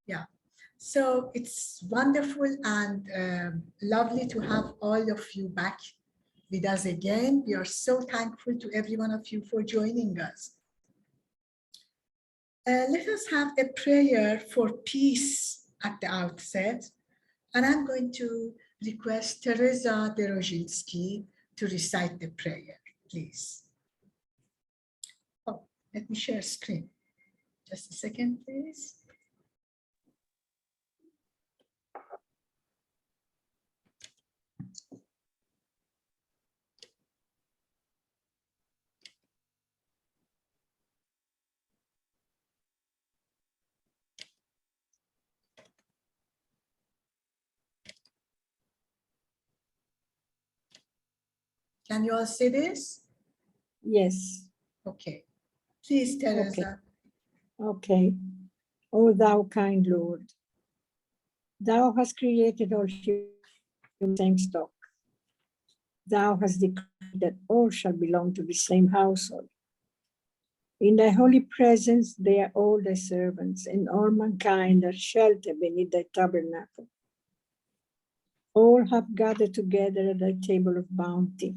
Yeah. So it's wonderful and lovely to have all of you back with us again. We are so thankful to every one of you for joining us. Let us have a prayer for peace at the outset. And I'm going to request Teresa Derozhinsky to recite the prayer, please. Oh, let me share screen. Just a second, please. Can you all see this? Yes. Okay. Please, Teresa. Okay. O thou kind Lord, thou hast created all human same stock. Thou hast decreed that all shall belong to the same household. In thy holy presence they are all thy servants, and all mankind are sheltered beneath thy tabernacle. All have gathered together at thy table of bounty.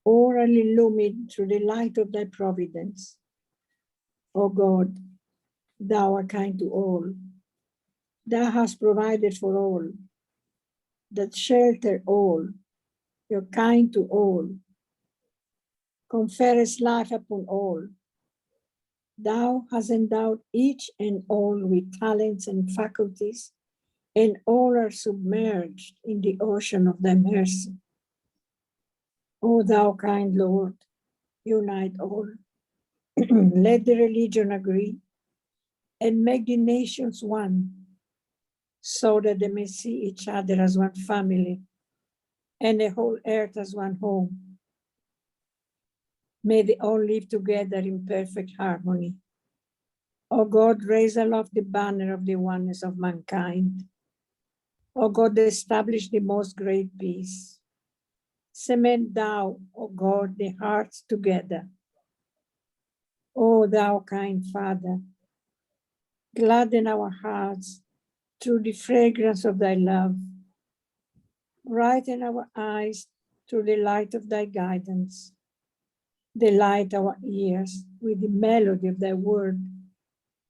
All are illumined through the light of thy providence. O God, thou art kind to all. Thou hast provided for all, that shelter all. You're kind to all. Conferest life upon all. Thou hast endowed each and all with talents and faculties, and all are submerged in the ocean of thy mercy. O thou kind Lord, unite all. Let the religion agree and make the nations one, so that they may see each other as one family and the whole earth as one home. May they all live together in perfect harmony. O God, raise aloft the banner of the oneness of mankind. O God, establish the most great peace. Cement thou, O God, the hearts together. O thou kind Father, gladden our hearts through the fragrance of thy love. Brighten our eyes through the light of thy guidance. Delight our ears with the melody of thy word,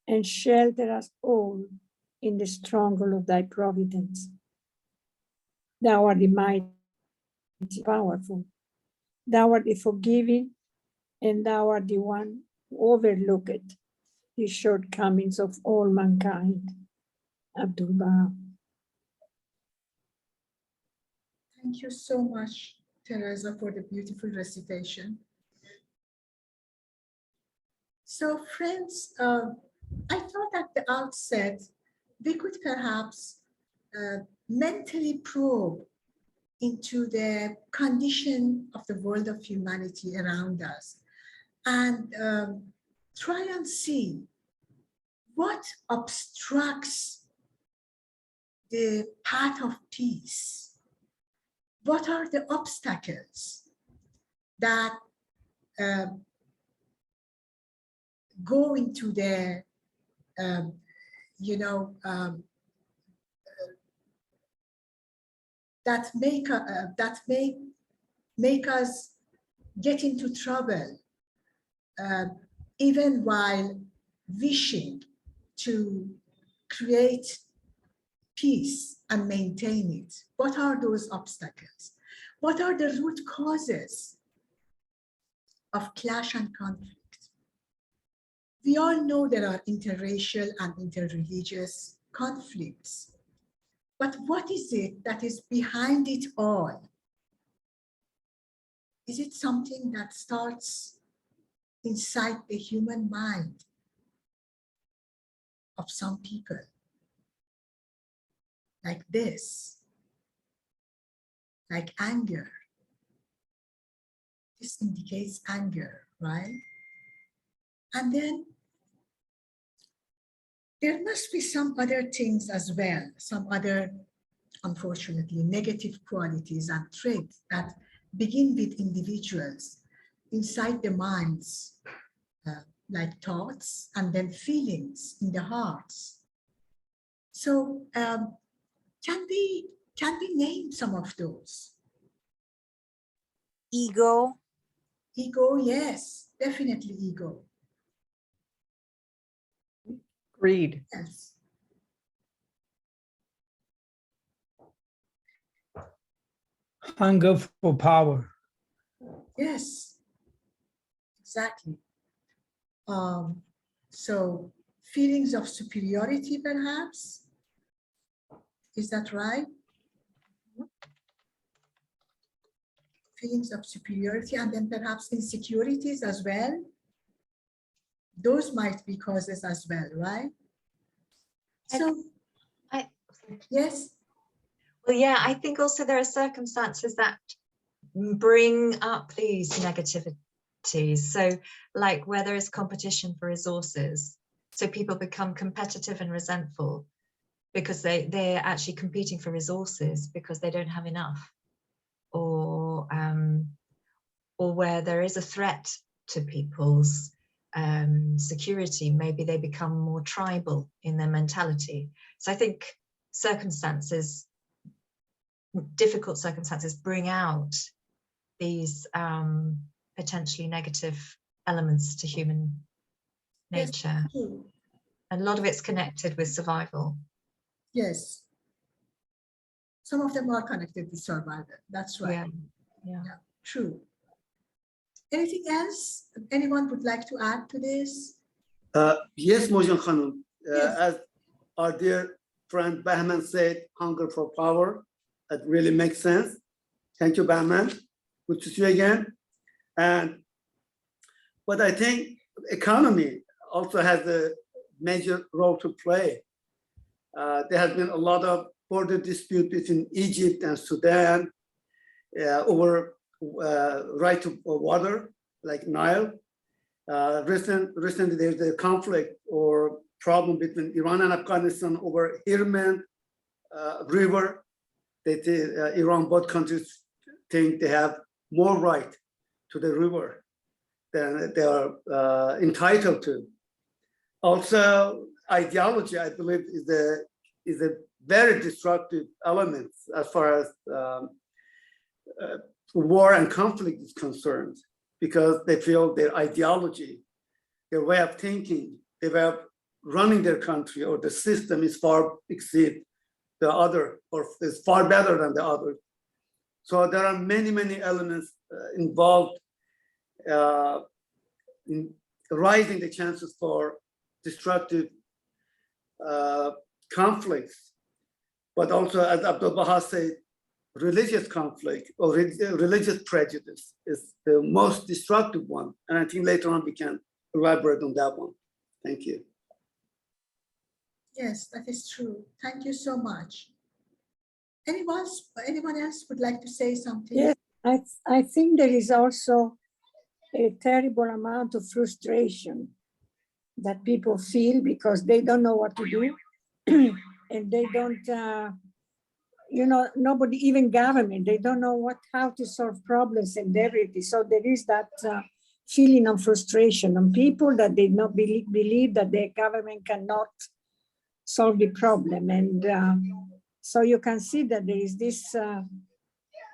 and shelter us all in the stronghold of thy providence. Thou art the mighty, powerful. Thou art the forgiving, and thou art the one who overlooketh the shortcomings of all mankind. Abdul Baha. Thank you so much, Teresa, for the beautiful recitation. So, friends, I thought at the outset we could perhaps mentally probe into the condition of the world of humanity around us and try and see what obstructs the path of peace. What are the obstacles that go into the, that make us get into trouble, even while wishing to create peace and maintain it? What are those obstacles? What are the root causes of clash and conflict? We all know there are interracial and interreligious conflicts, but what is it that is behind it all? Is it something that starts inside the human mind of some people? Like this, like anger. This indicates anger, right? And then there must be some other things as well, some other, unfortunately, negative qualities and traits that begin with individuals inside the minds, like thoughts and then feelings in the hearts. So can we name some of those? Ego, Ego, yes, definitely ego. Greed. Yes. Hunger for power. Yes, exactly. So feelings of superiority, perhaps. Is that right? Feelings of superiority, and then perhaps insecurities as well. Those might be causes as well, right? So, yes. well, yeah, I think also there are circumstances that bring up these negativities. So like where there is competition for resources, so people become competitive and resentful because they're actually competing for resources because they don't have enough, or where there is a threat to people's security, maybe they become more tribal in their mentality. So I think circumstances, difficult circumstances, bring out these potentially negative elements to human nature. Yes, true. And a lot of it's connected with survival. Yes. Some of them are connected with survival. That's right. Yeah, yeah. Yeah, true. Anything else anyone would like to add to this? Yes, Mojan Khanum. Yes. As our dear friend Bahman said, hunger for power. That really makes sense. Thank you, Bahman. Good to see you again. But I think economy also has a major role to play. There has been a lot of border dispute between Egypt and Sudan over right to water, like Nile. Recently, there's a conflict or problem between Iran and Afghanistan over Irman River. That Iran, both countries think they have more right to the river than they are entitled to. Also, ideology, I believe, is a very destructive element as far as war and conflict is concerned, because they feel their ideology, their way of thinking, their way of running their country or the system is far exceed the other, or is far better than the other. So there are many, many elements involved in rising the chances for destructive conflicts. But also, as Abdul Baha said, religious conflict or religious prejudice is the most destructive one. And I think later on we can elaborate on that one. Thank you. Yes, that is true. Thank you so much. Anyone else would like to say something? Yes, I think there is also a terrible amount of frustration that people feel because they don't know what to do and they don't, nobody, even government, they don't know how to solve problems and everything. So there is that feeling of frustration on people that they not believe that the government cannot solve the problem. And so you can see that there is this,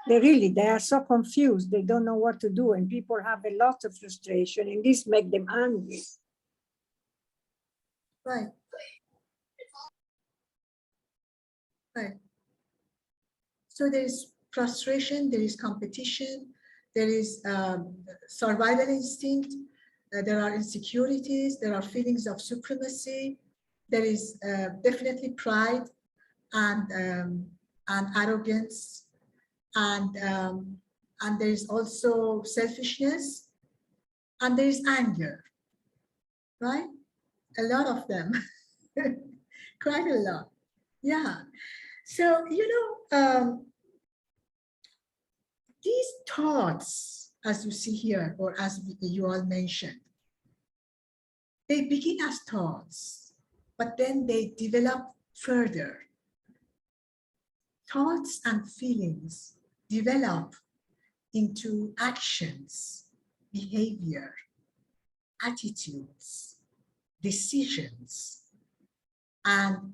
they are so confused. They don't know what to do, and people have a lot of frustration, and this makes them angry. Right. Right. So there is frustration, there is competition, there is survival instinct, there are insecurities, there are feelings of supremacy, there is definitely pride and arrogance, and there is also selfishness, and there is anger, right? A lot of them, quite a lot. Yeah. So, these thoughts, as you see here, or as you all mentioned, they begin as thoughts, but then they develop further. Thoughts and feelings develop into actions, behavior, attitudes, decisions, and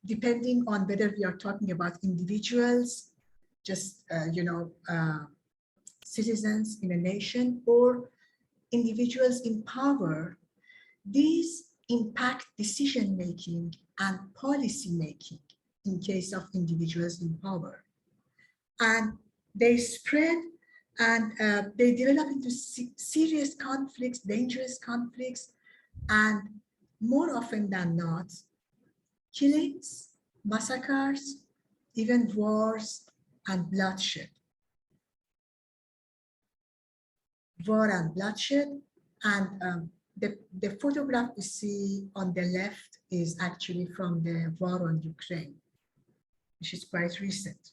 depending on whether we are talking about individuals, just, citizens in a nation, or individuals in power, these impact decision-making and policy-making in case of individuals in power. And they spread and they develop into serious conflicts, dangerous conflicts, and more often than not, killings, massacres, even wars and bloodshed. War and bloodshed, and the photograph you see on the left is actually from the war on Ukraine, which is quite recent.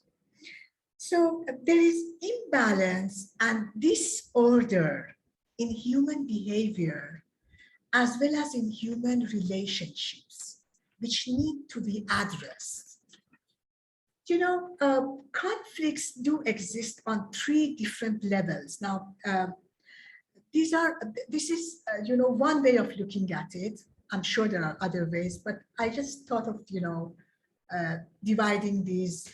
So there is imbalance and disorder in human behavior, as well as in human relationships, which need to be addressed. Conflicts do exist on 3 different levels. Now, this is one way of looking at it. I'm sure there are other ways, but I just thought of dividing these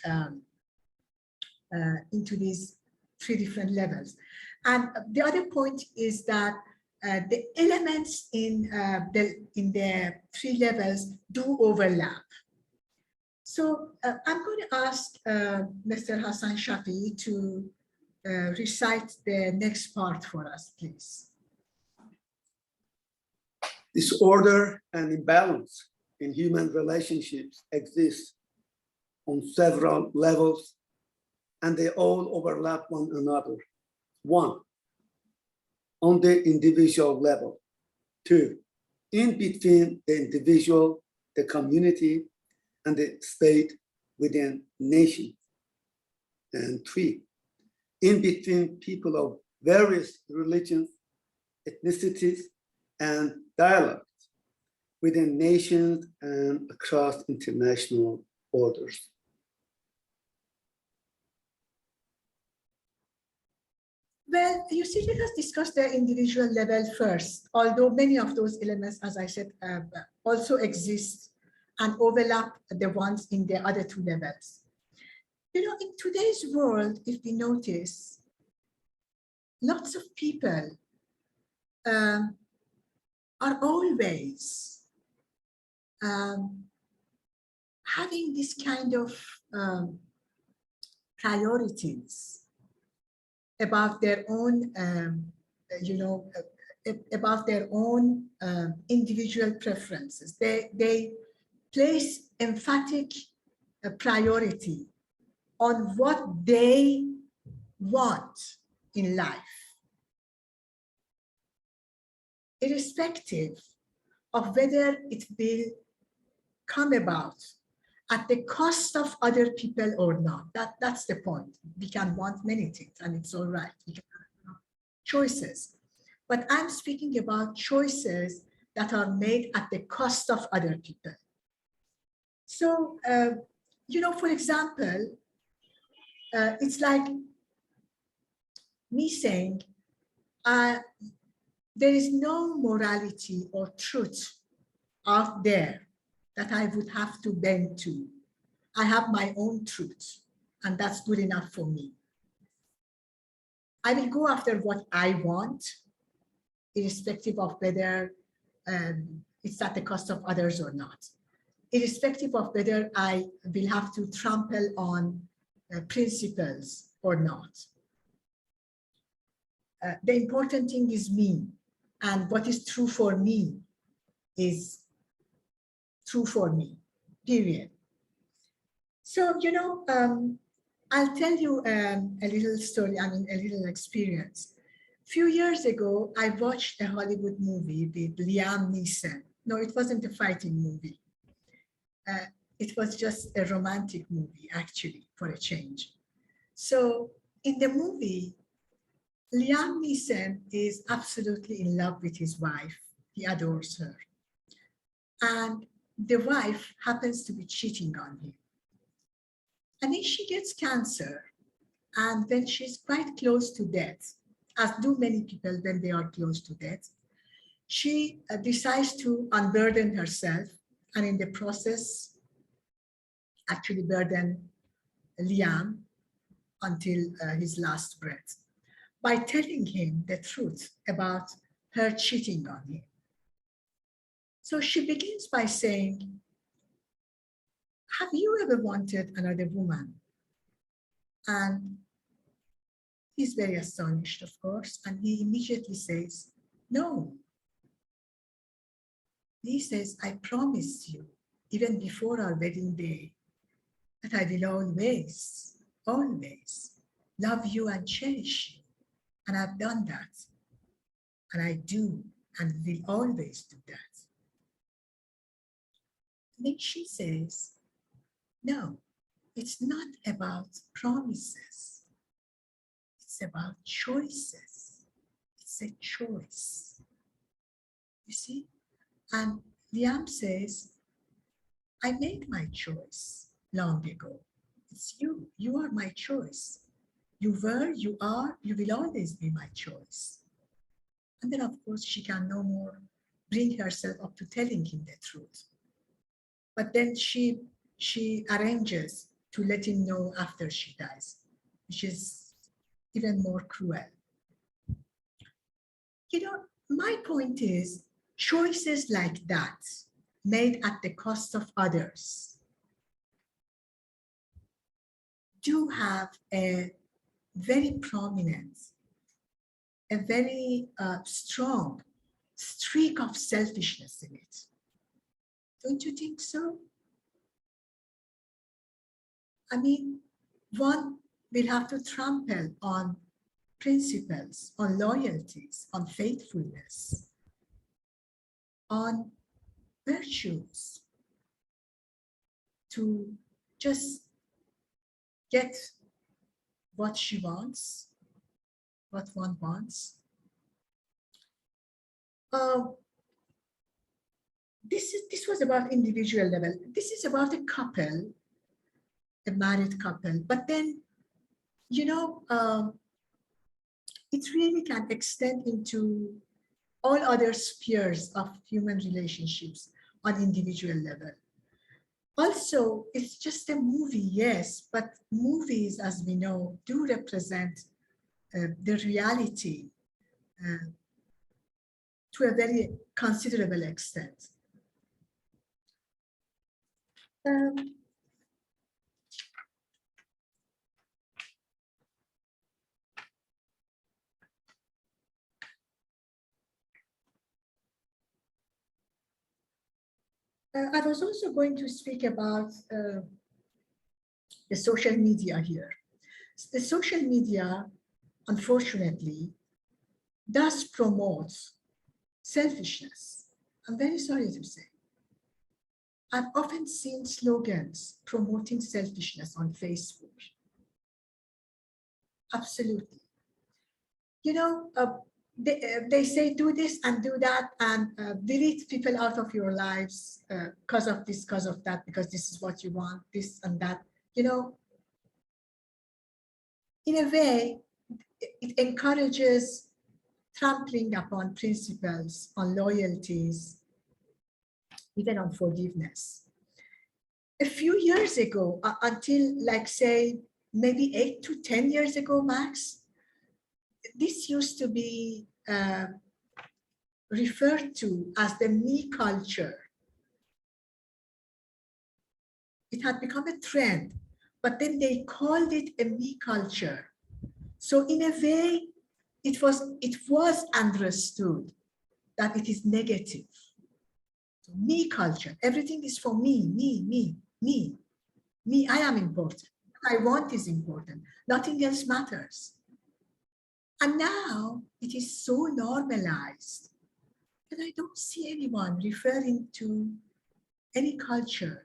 into these 3 different levels. And the other point is that the elements in the 3 levels do overlap. So I'm going to ask Mr. Hassan Shafi to recite the next part for us, please. Disorder and imbalance in human relationships exist on several levels, and they all overlap one another. 1, on the individual level. 2, in between the individual, the community, and the state within nations. And 3, in between people of various religions, ethnicities, and dialects within nations and across international borders. Well, you see, let us discuss the individual level first, although many of those elements, as I said, also exist and overlap the ones in the other 2 levels. In today's world, if we notice, lots of people are always having this kind of priorities about their own, about their own individual preferences. They place emphatic priority on what they want in life, irrespective of whether it will come about at the cost of other people or not. That's the point. We can want many things and it's all right. We can have choices. But I'm speaking about choices that are made at the cost of other people. So, for example, it's like me saying, there is no morality or truth out there that I would have to bend to. I have my own truth, and that's good enough for me. I will go after what I want, irrespective of whether it's at the cost of others or not, irrespective of whether I will have to trample on principles or not. The important thing is me, and what is true for me is true for me, period. So, I'll tell you a little story, a little experience. A few years ago, I watched a Hollywood movie with Liam Neeson. No, it wasn't a fighting movie. It was just a romantic movie, actually, for a change. So in the movie, Liam Neeson is absolutely in love with his wife. He adores her. And the wife happens to be cheating on him. And then she gets cancer. And then she's quite close to death, as do many people when they are close to death. She decides to unburden herself, and in the process, actually burden Liam until his last breath by telling him the truth about her cheating on him. So she begins by saying, have you ever wanted another woman? And he's very astonished, of course, and he immediately says, no. He says, I promise you, even before our wedding day, that I will always, always love you and cherish you. And I've done that. And I do and will always do that. And then she says, no, it's not about promises. It's about choices. It's a choice. You see? And Liam says, I made my choice long ago. It's you. You are my choice. You were, you are, you will always be my choice. And then, of course, she can no more bring herself up to telling him the truth. But then she arranges to let him know after she dies, which is even more cruel. You know, my point is, choices like that, made at the cost of others, do have a very prominent, a very strong streak of selfishness in it. Don't you think so? I mean, one will have to trample on principles, on loyalties, on faithfulness, on virtues to just get what she wants, what one wants. This was about individual level. This is about a couple, a married couple. But then, you know, it really can extend into all other spheres of human relationships on individual level. Also, it's just a movie, yes, but movies, as we know, do represent the reality to a very considerable extent. I was also going to speak about the social media here. The social media, unfortunately, does promote selfishness. I'm very sorry to say. I've often seen slogans promoting selfishness on Facebook. Absolutely. You know, they say do this and do that and delete people out of your lives because of this, because of that, because this is what you want, this and that. You know, in a way, it encourages trampling upon principles, on loyalties, even on forgiveness. A few years ago, until like say, maybe 8 to 10 years ago, max, this used to be referred to as the me culture. It had become a trend, but then they called it a me culture. So in a way, it was understood that it is negative. So me culture, everything is for me, me, I am important. What I want is important. Nothing else matters. And now it is so normalized that I don't see anyone referring to any culture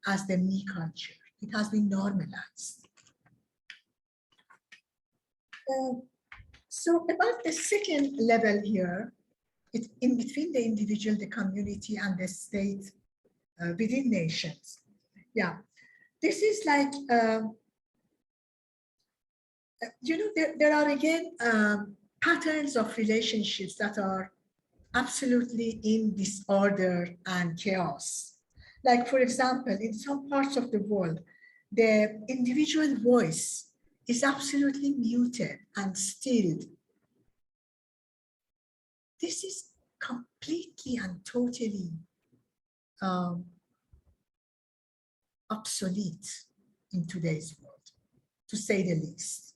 as the me culture. It has been normalized. So about the second level here, it's in between the individual, the community, and the state within nations. Yeah, this is like, you know, there are again patterns of relationships that are absolutely in disorder and chaos. Like, for example, in some parts of the world, the individual voice is absolutely muted and stilled. This is completely and totally obsolete in today's world, to say the least.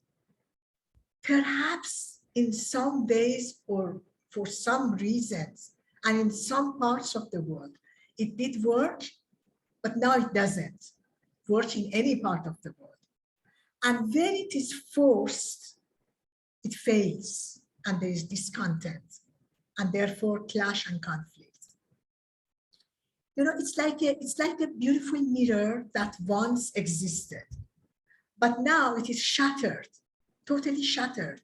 Perhaps in some ways or for some reasons, and in some parts of the world, it did work, but now it doesn't work in any part of the world. And when it is forced, it fails, and there is discontent, and therefore clash and conflict. You know, it's like a beautiful mirror that once existed, but now it is shattered, totally shattered.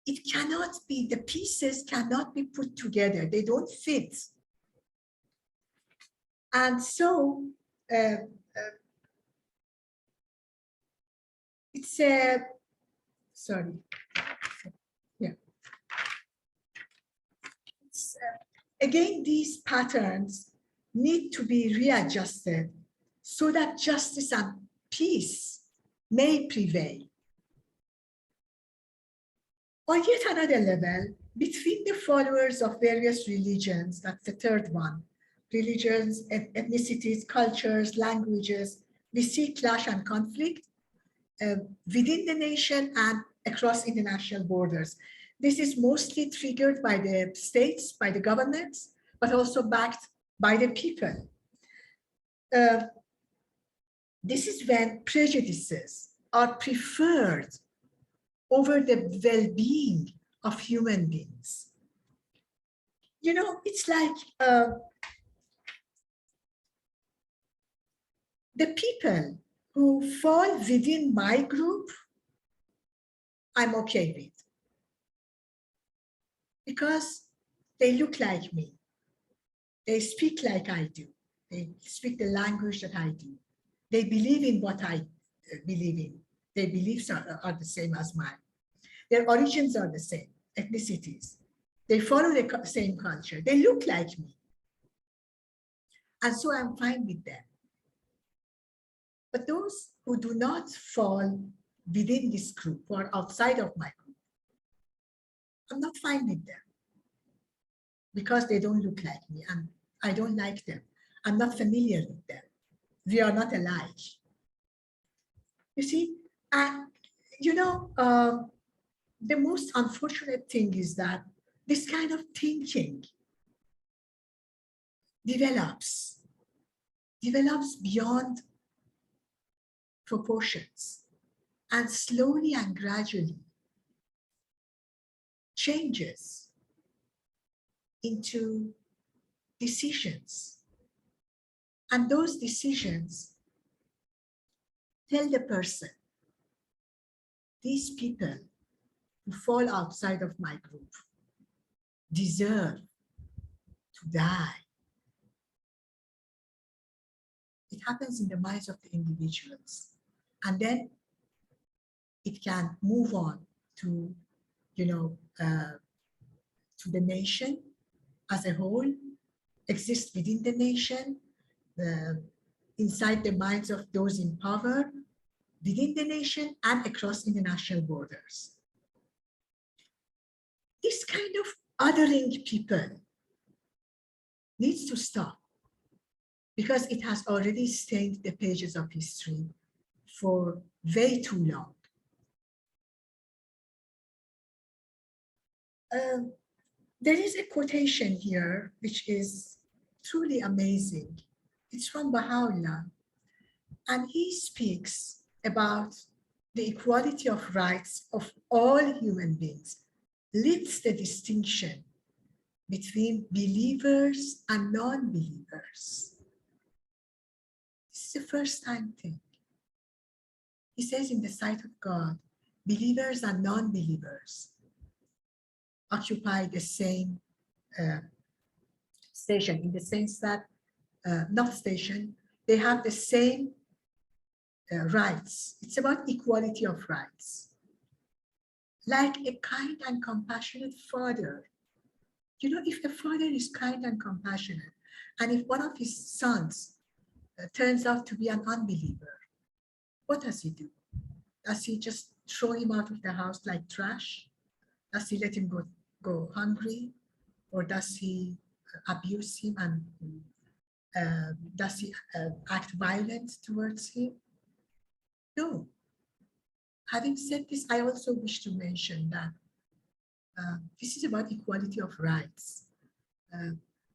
It cannot be, the pieces cannot be put together. They don't fit. And so it's a, sorry. Yeah. It's, again, these patterns need to be readjusted so that justice and peace may prevail. On yet another level, between the followers of various religions, that's the third one, religions, ethnicities, cultures, languages, we see clash and conflict within the nation and across international borders. This is mostly triggered by the states, by the governments, but also backed by the people. This is when prejudices are preferred over the well-being of human beings. You know, it's like the people who fall within my group, I'm okay with, because they look like me. They speak like I do. They speak the language that I do. They believe in what I believe in. Their beliefs are the same as mine. Their origins are the same, ethnicities. They follow the same culture. They look like me. And so I'm fine with them. But those who do not fall within this group, who are outside of my group, I'm not fine with them because they don't look like me and I don't like them. I'm not familiar with them. We are not alike. You see, and you know, the most unfortunate thing is that this kind of thinking develops beyond proportions and slowly and gradually changes into decisions. And those decisions tell the person, these people who fall outside of my group deserve to die. It happens in the minds of the individuals. And then it can move on to, you know, to the nation as a whole, exist within the nation, inside the minds of those in power, within the nation and across international borders. This kind of othering people needs to stop because it has already stained the pages of history for way too long. There is a quotation here which is truly amazing. It's from Baha'u'llah, and he speaks about the equality of rights of all human beings, lifts the distinction between believers and non-believers. This is a first-time thing. He says in the sight of God, believers and non-believers occupy the same station, in the sense that, not station, they have the same rights. It's about equality of rights. Like a kind and compassionate father. You know, if a father is kind and compassionate, and if one of his sons turns out to be an unbeliever, what does he do? Does he just throw him out of the house like trash? Does he let him go hungry? Or does he abuse him and does he act violent towards him? No. Having said this, I also wish to mention that this is about equality of rights,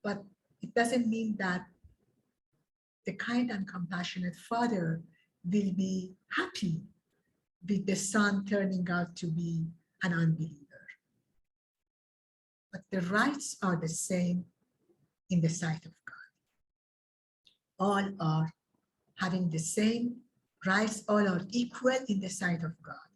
but it doesn't mean that the kind and compassionate father will be happy with the son turning out to be an unbeliever. But the rights are the same in the sight of God. All are having the same rights, all are equal in the sight of God.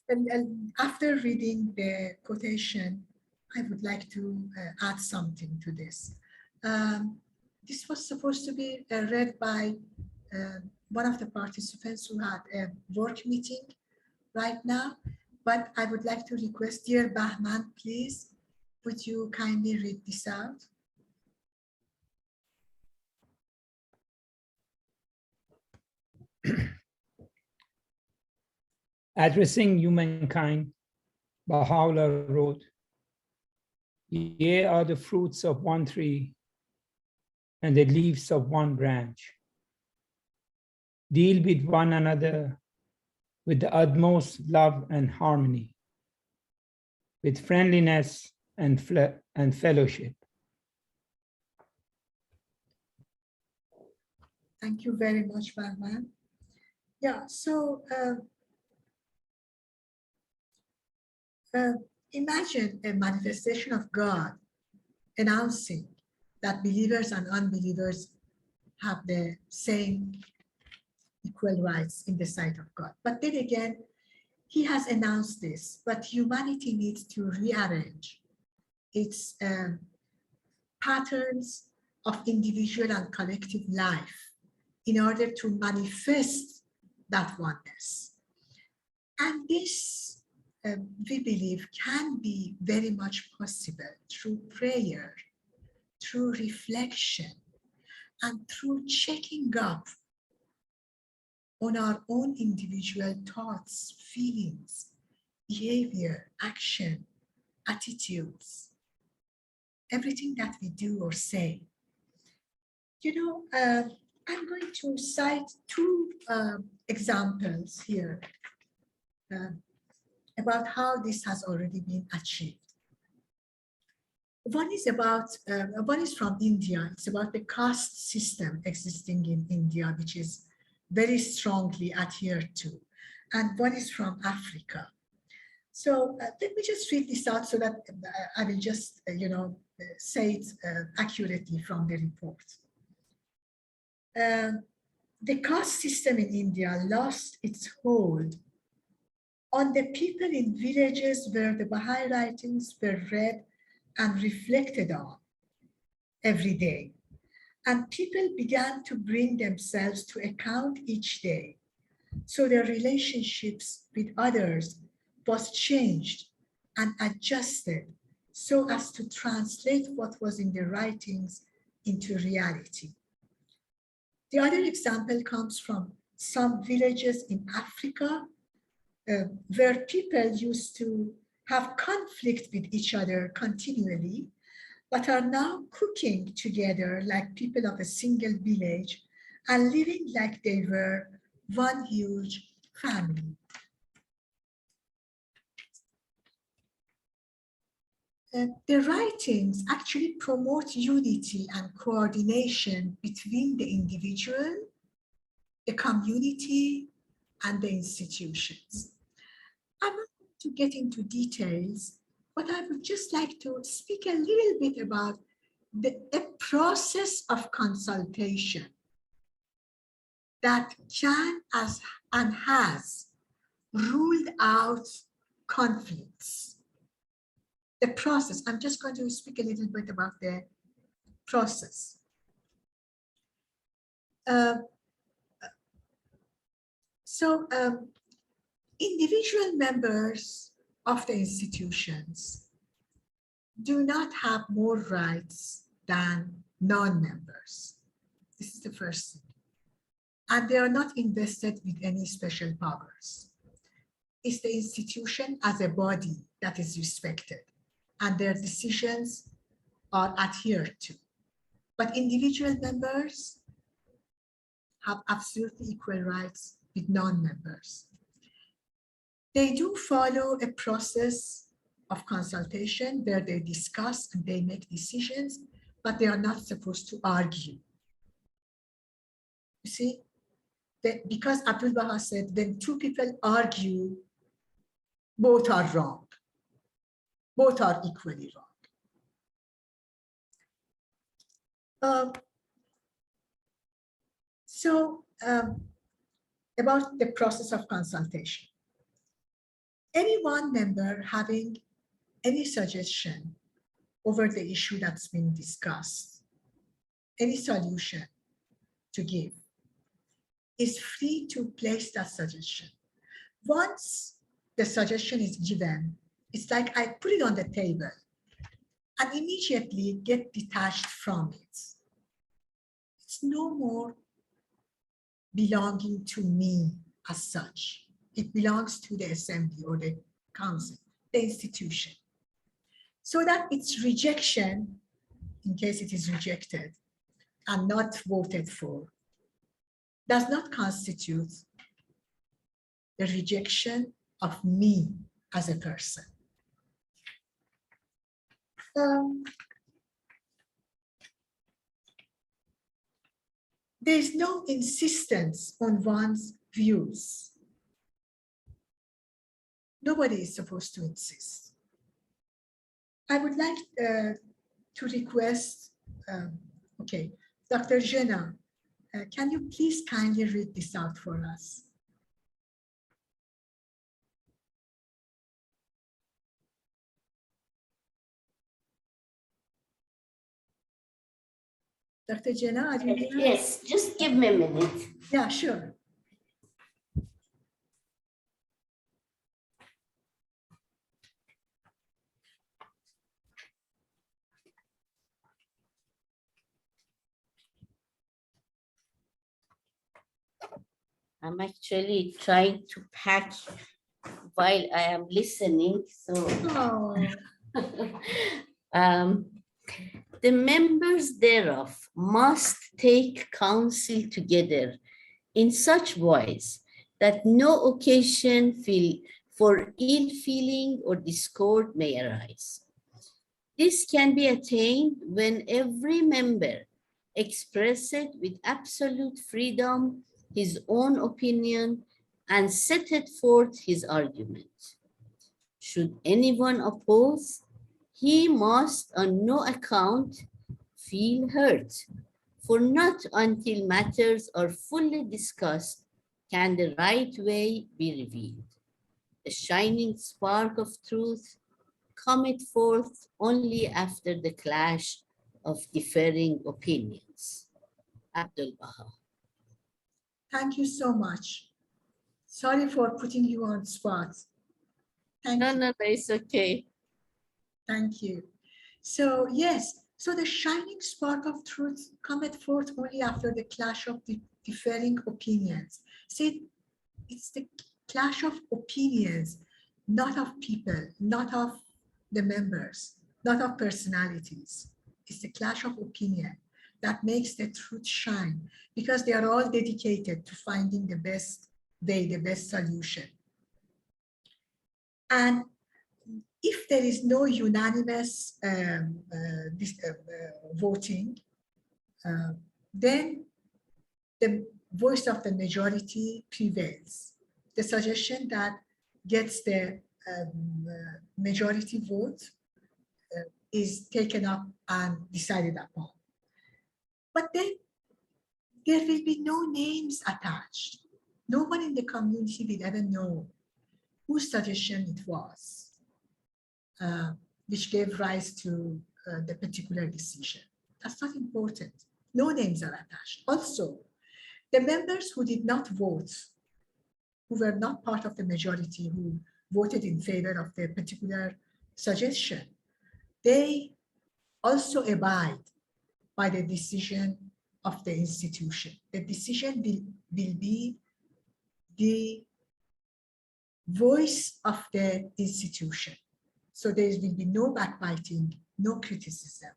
And after reading the quotation, I would like to add something to this. This was supposed to be read by one of the participants who had a work meeting right now, but I would like to request, dear Bahman, please, would you kindly read this out? Addressing humankind, Baha'u'llah wrote, "Ye are the fruits of one tree and the leaves of one branch. Deal with one another with the utmost love and harmony, with friendliness and fellowship." Thank you very much, Bahman. Yeah, so imagine a manifestation of God announcing that believers and unbelievers have the same equal rights in the sight of God. But then again, he has announced this, but humanity needs to rearrange its patterns of individual and collective life in order to manifest that oneness. And this, we believe, can be very much possible through prayer, through reflection, and through checking up on our own individual thoughts, feelings, behavior, action, attitudes, everything that we do or say. I'm going to cite two examples here about how this has already been achieved. One is from India. It's about the caste system existing in India, which is very strongly adhered to. And one is from Africa. So let me just read this out so that I will just, say it accurately from the report. The caste system in India lost its hold on the people in villages where the Baha'i writings were read and reflected on every day. And people began to bring themselves to account each day. So their relationships with others was changed and adjusted so as to translate what was in the writings into reality. The other example comes from some villages in Africa where people used to have conflict with each other continually, but are now cooking together like people of a single village and living like they were one huge family. The writings actually promote unity and coordination between the individual, the community, and the institutions. I'm not going to get into details, but I would just like to speak a little bit about a process of consultation that can and has ruled out conflicts. The process, I'm just going to speak a little bit about the process. Individual members of the institutions do not have more rights than non-members. This is the first thing. And they are not invested with any special powers. It's the institution as a body that is respected, and their decisions are adhered to. But individual members have absolutely equal rights with non-members. They do follow a process of consultation where they discuss and they make decisions, but they are not supposed to argue. You see, because Abdul Baha said, when two people argue, both are wrong. Both are equally wrong. About the process of consultation. Any one member having any suggestion over the issue that's been discussed, any solution to give, is free to place that suggestion. Once the suggestion is given, it's like I put it on the table and immediately get detached from it. It's no more belonging to me as such. It belongs to the assembly or the council, the institution. So that its rejection, in case it is rejected and not voted for, does not constitute the rejection of me as a person. There is no insistence on one's views. Nobody is supposed to insist. I would like to request, okay, Dr. Jena, can you please kindly read this out for us? Dr. Jena, are you there? Yes, just give me a minute. Yeah, sure. I'm actually trying to pack while I am listening. So Oh. The members thereof must take counsel together in such wise that no occasion for ill feeling or discord may arise. This can be attained when every member expresseth with absolute freedom his own opinion and setteth forth his argument. Should anyone oppose, he must on no account feel hurt, for not until matters are fully discussed can the right way be revealed. The shining spark of truth cometh forth only after the clash of differing opinions. Abdul Baha. Thank you so much. Sorry for putting you on spot. Thank you. No, it's okay. Thank you. So yes, so the shining spark of truth cometh forth only after the clash of the differing opinions. See, it's the clash of opinions, not of people, not of the members, not of personalities. It's the clash of opinion that makes the truth shine, because they are all dedicated to finding the best way, the best solution. And if there is no unanimous voting, then the voice of the majority prevails. The suggestion that gets the majority vote is taken up and decided upon. But then there will be no names attached. No one in the community will ever know whose suggestion it was, which gave rise to the particular decision. That's not important. No names are attached. Also, the members who did not vote, who were not part of the majority, who voted in favor of the particular suggestion, they also abide by the decision of the institution. The decision will be the voice of the institution. So there will be no backbiting, no criticism.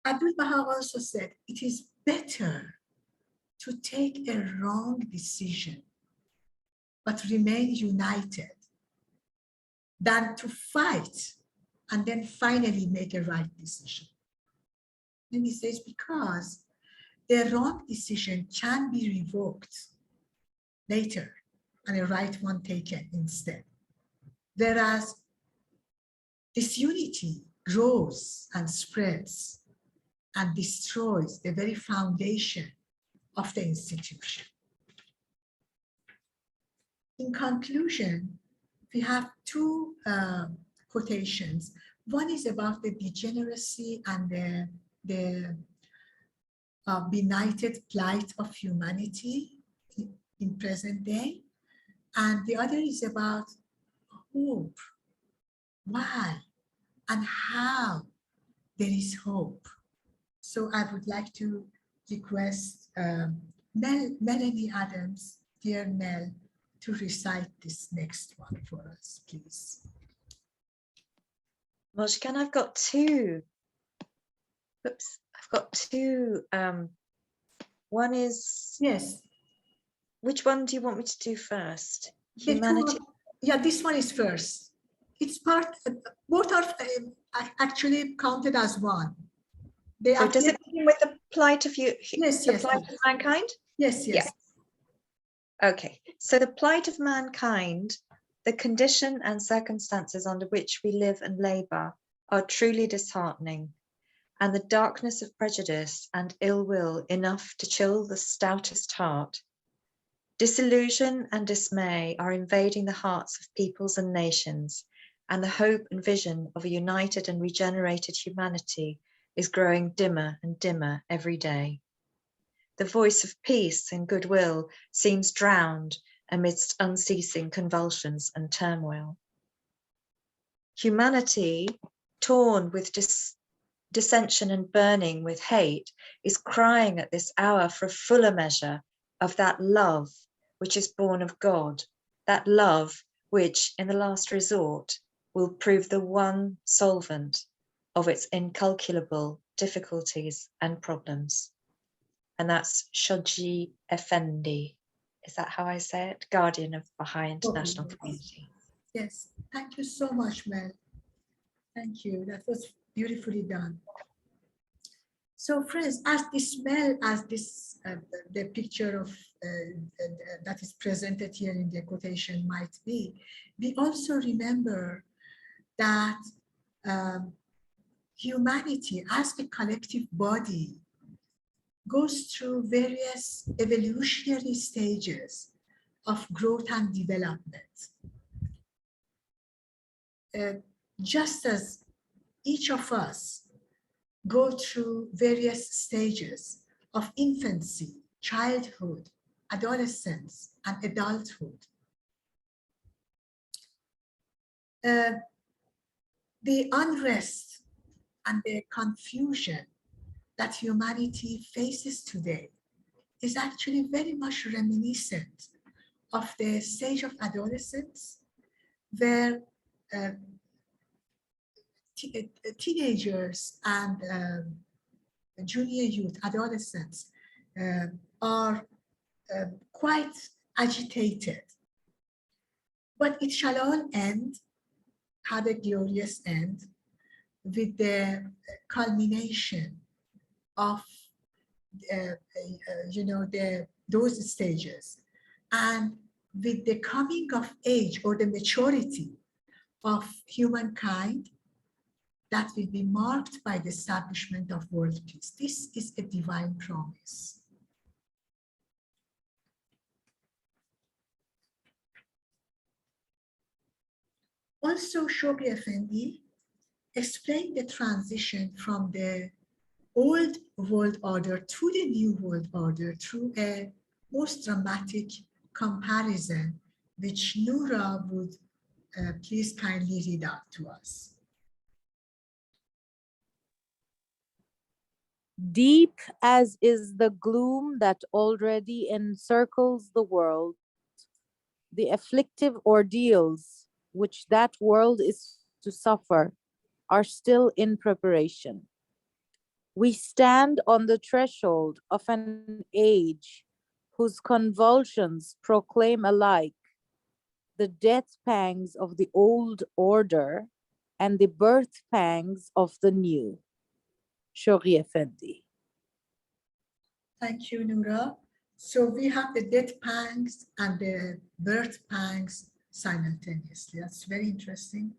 Abdul Baha also said, it is better to take a wrong decision, but remain united, than to fight and then finally make a right decision. And he says, because the wrong decision can be revoked later and a right one taken instead. Whereas disunity grows and spreads and destroys the very foundation of the institution. In conclusion, we have two quotations. One is about the degeneracy and the benighted plight of humanity in present day. And the other is about hope. Why and how there is hope. So I would like to request Melanie Adams, dear Mel, to recite this next one for us, please. Mojgan, I've got two. Oops, I've got two. One is, Yes. which one do you want me to do first? The two Humanity. yeah, this one is first. It's part, both are actually counted as one. They So does appear, it begin with the plight of you? Yes, the yes, plight yes. of mankind? yes, yes. Okay, so the plight of mankind, the condition and circumstances under which we live and labor are truly disheartening, and the darkness of prejudice and ill will enough to chill the stoutest heart. Disillusion and dismay are invading the hearts of peoples and nations, and the hope and vision of a united and regenerated humanity is growing dimmer and dimmer every day. The voice of peace and goodwill seems drowned amidst unceasing convulsions and turmoil. Humanity, torn with dissension and burning with hate, is crying at this hour for a fuller measure of that love which is born of God, that love which, in the last resort, will prove the one solvent of its incalculable difficulties and problems. And that's Shoji Effendi. Is that how I say it? Guardian of Baha'i International yes. Community. Yes, thank you so much, Mel. Thank you, that was beautifully done. So friends, as dismal as this, the picture of that is presented here in the quotation might be, we also remember that humanity as a collective body goes through various evolutionary stages of growth and development. Just as each of us go through various stages of infancy, childhood, adolescence, and adulthood. The unrest and the confusion that humanity faces today is actually very much reminiscent of the stage of adolescence, where teenagers and junior youth, adolescents are quite agitated. But it shall all end, have a glorious end, with the culmination of those stages, and with the coming of age or the maturity of humankind that will be marked by the establishment of world peace. This is a divine promise. Also, Shoghi Effendi explained the transition from the old world order to the new world order through a most dramatic comparison, which Noura would please kindly read out to us. Deep as is the gloom that already encircles the world, the afflictive ordeals which that world is to suffer are still in preparation. We stand on the threshold of an age whose convulsions proclaim alike the death pangs of the old order and the birth pangs of the new. Shoghi Effendi. Thank you, Noura. So we have the death pangs and the birth pangs simultaneously. That's very interesting.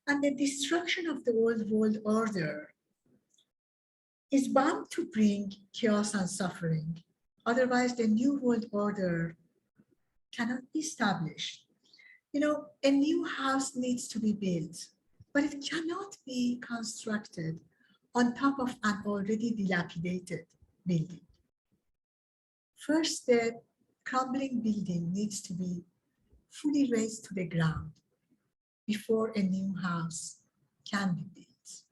And the destruction of the old world order is bound to bring chaos and suffering. Otherwise, the new world order cannot be established. You know, a new house needs to be built, but it cannot be constructed on top of an already dilapidated building. First, the crumbling building needs to be fully razed to the ground before a new house can be built.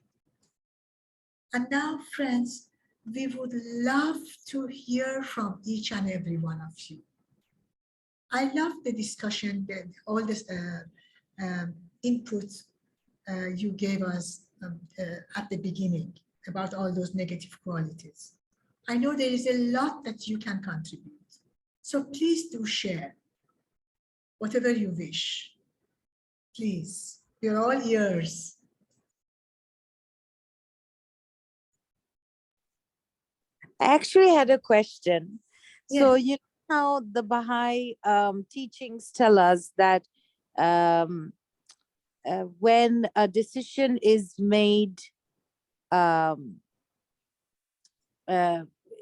And now, friends, we would love to hear from each and every one of you. I love the discussion, all this input you gave us at the beginning about all those negative qualities. I know there is a lot that you can contribute. So please do share whatever you wish. Please, we're all ears. I actually had a question. So, Yes. you know how the Baha'i teachings tell us that when a decision is made,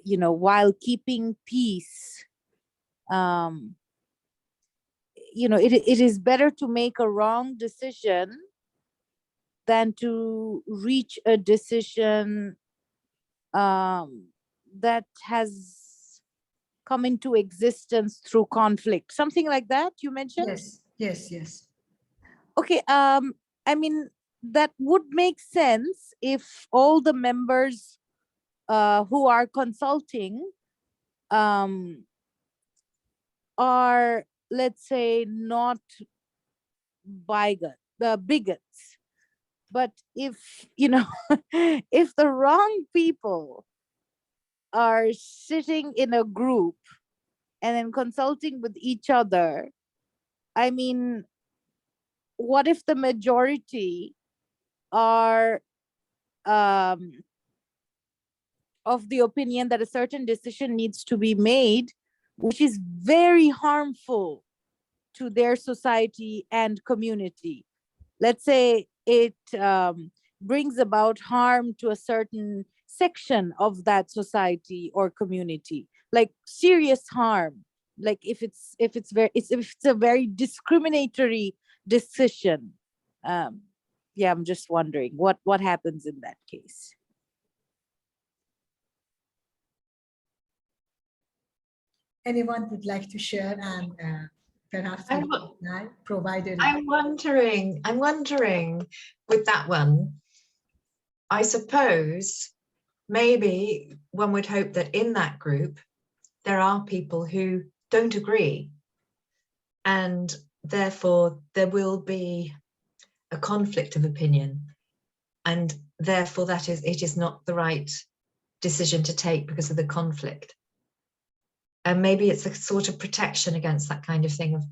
you know, while keeping peace, you know, it is better to make a wrong decision than to reach a decision that has come into existence through conflict, something like that you mentioned? Yes, yes, yes. Okay, I mean, that would make sense if all the members who are consulting are, let's say, not bigots. But if, you know, if the wrong people are sitting in a group and then consulting with each other, I mean, what if the majority are of the opinion that a certain decision needs to be made, which is very harmful to their society and community? Let's say it brings about harm to a certain section of that society or community, like serious harm. Like if it's a very discriminatory decision. Yeah, I'm just wondering what happens in that case. Anyone would like to share and perhaps we provided. I'm wondering with that one, I suppose maybe one would hope that in that group, there are people who don't agree. And therefore there will be a conflict of opinion. And therefore it is not the right decision to take because of the conflict. And maybe it's a sort of protection against that kind of thing of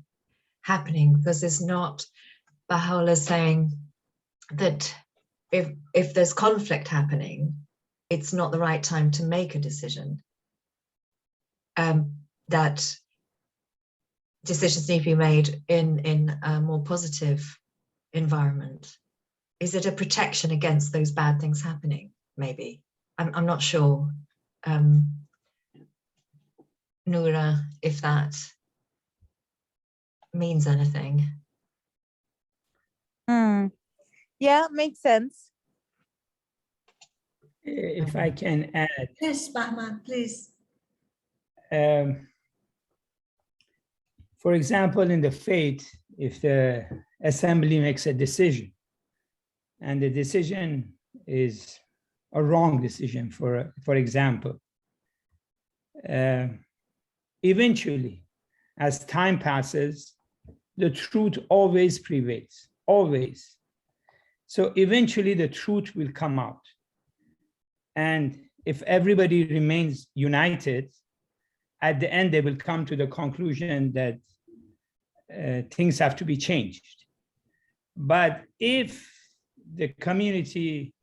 happening, because there's not Baha'u'llah saying that if there's conflict happening, it's not the right time to make a decision. That decisions need to be made in a more positive environment. Is it a protection against those bad things happening? Maybe. I'm not sure. Noura, if that means anything. Yeah, makes sense. If I can add, Yes, Bahman, please. for example, in the faith, if the assembly makes a decision and the decision is a wrong decision, for example. Eventually, as time passes, the truth always prevails, always. So eventually the truth will come out. And if everybody remains united, at the end, they will come to the conclusion that things have to be changed. But if the community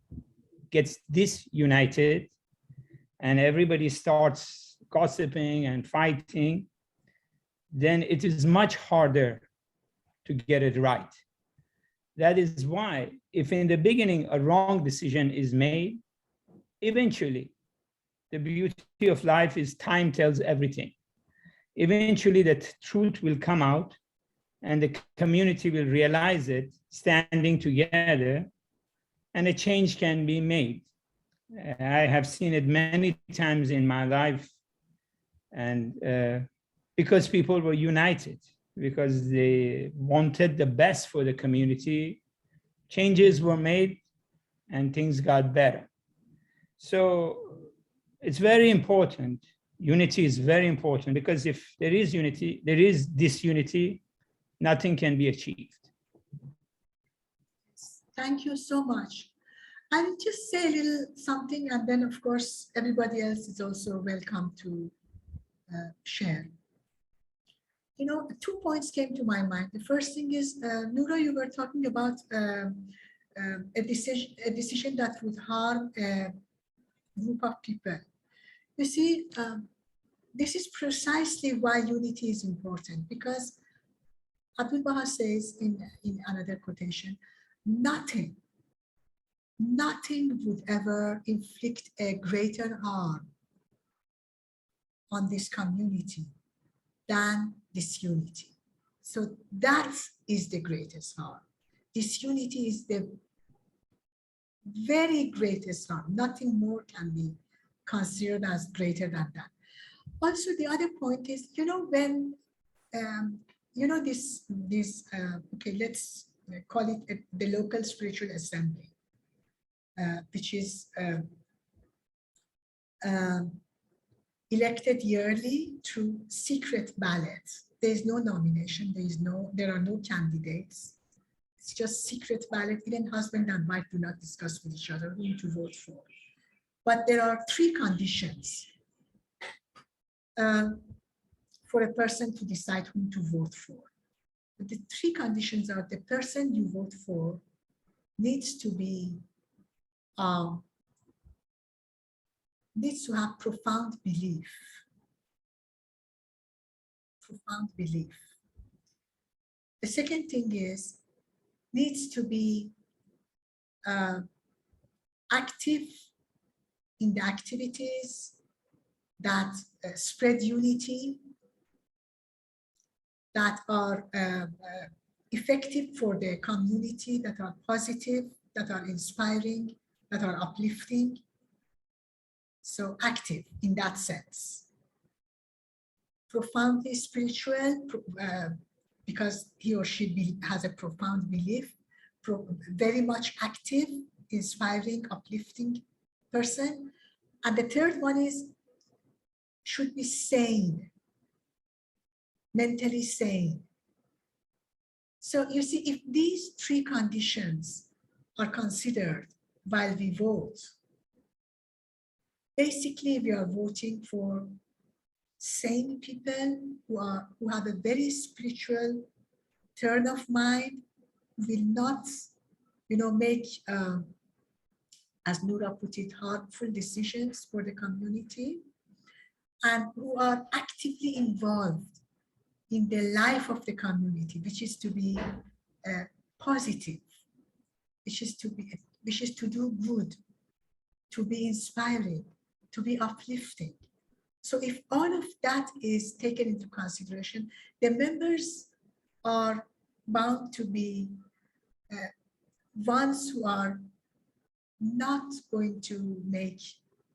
gets disunited and everybody starts gossiping and fighting, then it is much harder to get it right. That is why, if in the beginning a wrong decision is made, eventually the beauty of life is time tells everything. Eventually the truth will come out and the community will realize it, standing together, and a change can be made. I have seen it many times in my life, and because people were united, because they wanted the best for the community, changes were made and things got better. So it's very important. Unity is very important, because if there is unity, there is disunity, nothing can be achieved. Thank you so much. I'll just say a little something, and then of course, everybody else is also welcome to share. You know, 2 points came to my mind. The first thing is, Noura, you were talking about a decision that would harm a group of people. You see, this is precisely why unity is important, because Abdul Baha says in another quotation, nothing would ever inflict a greater harm on this community than disunity. So that is the greatest harm. Disunity is the very greatest harm. Nothing more can be considered as greater than that. Also, the other point is, you know, when, you know, okay, let's call it the local spiritual assembly, which is elected yearly through secret ballots. There is no nomination, there are no candidates. It's just secret ballot. Even husband and wife do not discuss with each other whom to vote for. But there are 3 conditions for a person to decide whom to vote for. But the 3 conditions are: the person you vote for needs to have profound belief. Profound belief. The second thing is, needs to be active in the activities that spread unity, that are effective for the community, that are positive, that are inspiring, that are uplifting. So active in that sense. Profoundly spiritual, because he or she has a profound belief, very much active, inspiring, uplifting person. And the third one is, should be sane, mentally sane. So you see, if these 3 conditions are considered while we vote, basically we are voting for sane people who have a very spiritual turn of mind, will not, you know, make, as Noura put it, harmful decisions for the community, and who are actively involved in the life of the community, which is to be positive, which is to do good, to be inspiring, to be uplifting. So if all of that is taken into consideration, the members are bound to be ones who are not going to make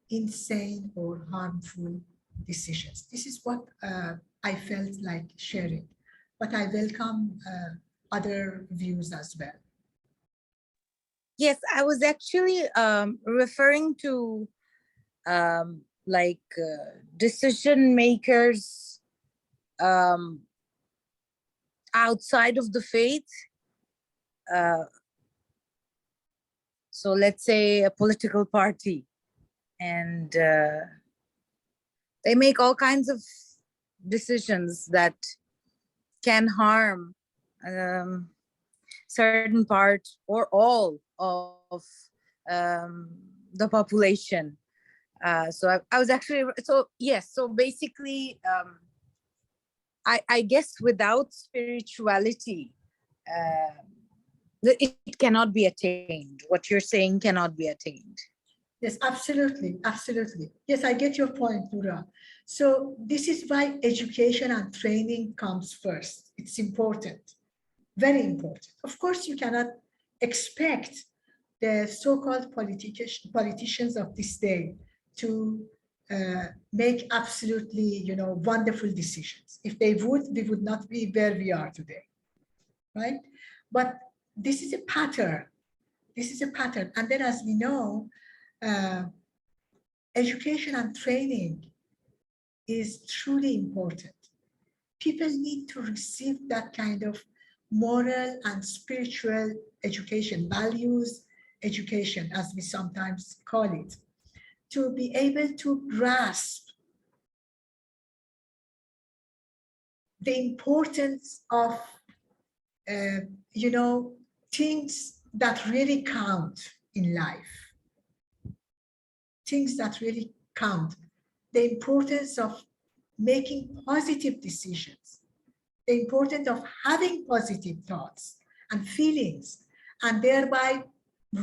insane or harmful decisions. This is what I felt like sharing, but I welcome other views as well. Yes, I was actually referring to decision makers outside of the faith. So let's say a political party, and they make all kinds of decisions that can harm certain part or all of the population. So I was actually, so yes, so basically, I guess without spirituality, it cannot be attained. What you're saying cannot be attained. Yes, absolutely, absolutely. Yes, I get your point, Nura. So this is why education and training comes first. It's important, very important. Of course, you cannot expect the so-called politicians of this day to make absolutely, wonderful decisions. If they would, we would not be where we are today, right? But this is a pattern. This is a pattern. And then, as we know, education and training is truly important. People need to receive that kind of moral and spiritual education, values education, as we sometimes call it, to be able to grasp the importance of, things that really count in life, things that really count, the importance of making positive decisions, the importance of having positive thoughts and feelings, and thereby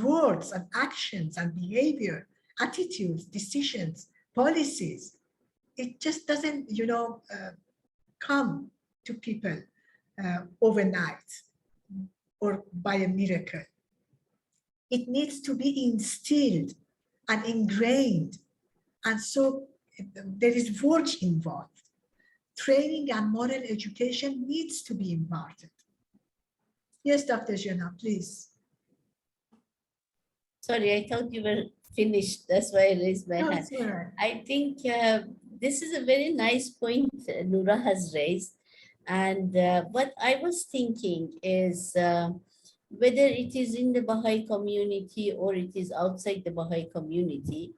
words and actions and behavior, attitudes, decisions, policies. It just doesn't, come to people overnight or by a miracle. It needs to be instilled and ingrained. And so there is work involved. Training and moral education needs to be imparted. Yes, Dr. Jana, please. Sorry, I thought you were finished. That's why I raised my No, hand. it's all right. I think this is a very nice point Noura has raised. And what I was thinking is whether it is in the Baha'i community or it is outside the Baha'i community,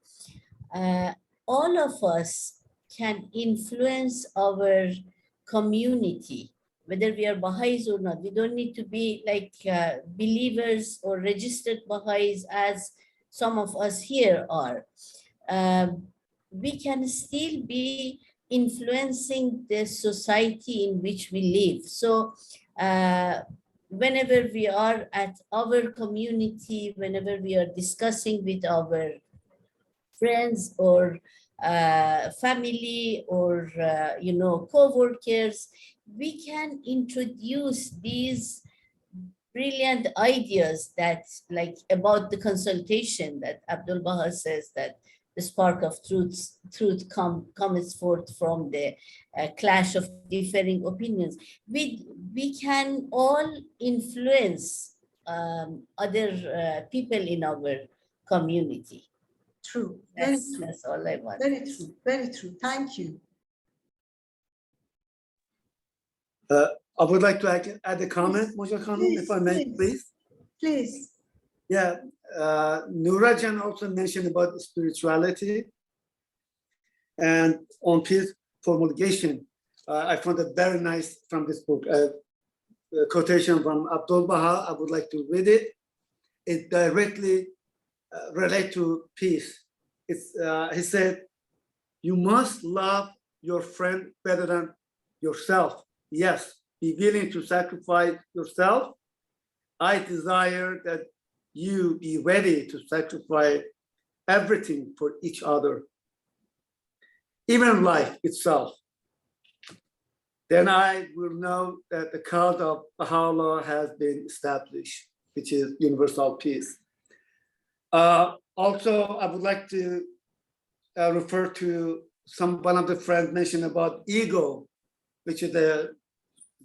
all of us can influence our community, whether we are Baha'is or not. We don't need to be like believers or registered Baha'is as some of us here are. We can still be influencing the society in which we live. So whenever we are at our community, whenever we are discussing with our friends or family or co-workers, we can introduce these brilliant ideas that, like about the consultation that Abdul Baha says, that the spark of truth comes forth from the clash of differing opinions. We can all influence other people in our community. True, very true. That's all I want. Very true, very true. Thank you. I would like to add a comment, Moja Khanum, if I may, please. Please. Yeah, Noura Jan also mentioned about spirituality and on peace promulgation. I found it very nice from this book, a quotation from Abdul Baha. I would like to read it. It directly relates to peace. He said, "You must love your friend better than yourself. Yes, be willing to sacrifice yourself. I desire that you be ready to sacrifice everything for each other, even life itself. Then I will know that the cult of Baha'u'llah has been established, which is universal peace." Also, I would like to refer to one of the friends mentioned about ego, which is a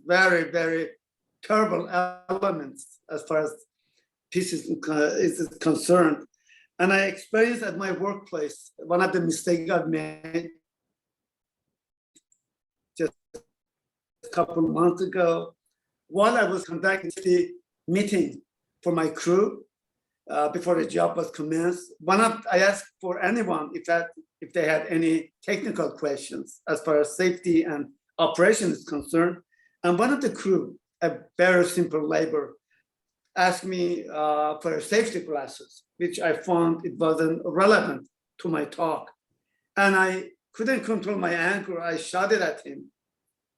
very, very terrible element as far as peace is concerned. And I experienced at my workplace, one of the mistakes I've made just a couple of months ago, while I was conducting the meeting for my crew, before the job was commenced, I asked for anyone if they had any technical questions as far as safety and operation is concerned. And one of the crew, a very simple labor, asked me for safety glasses, which I found it wasn't relevant to my talk. And I couldn't control my anger. I shouted at him,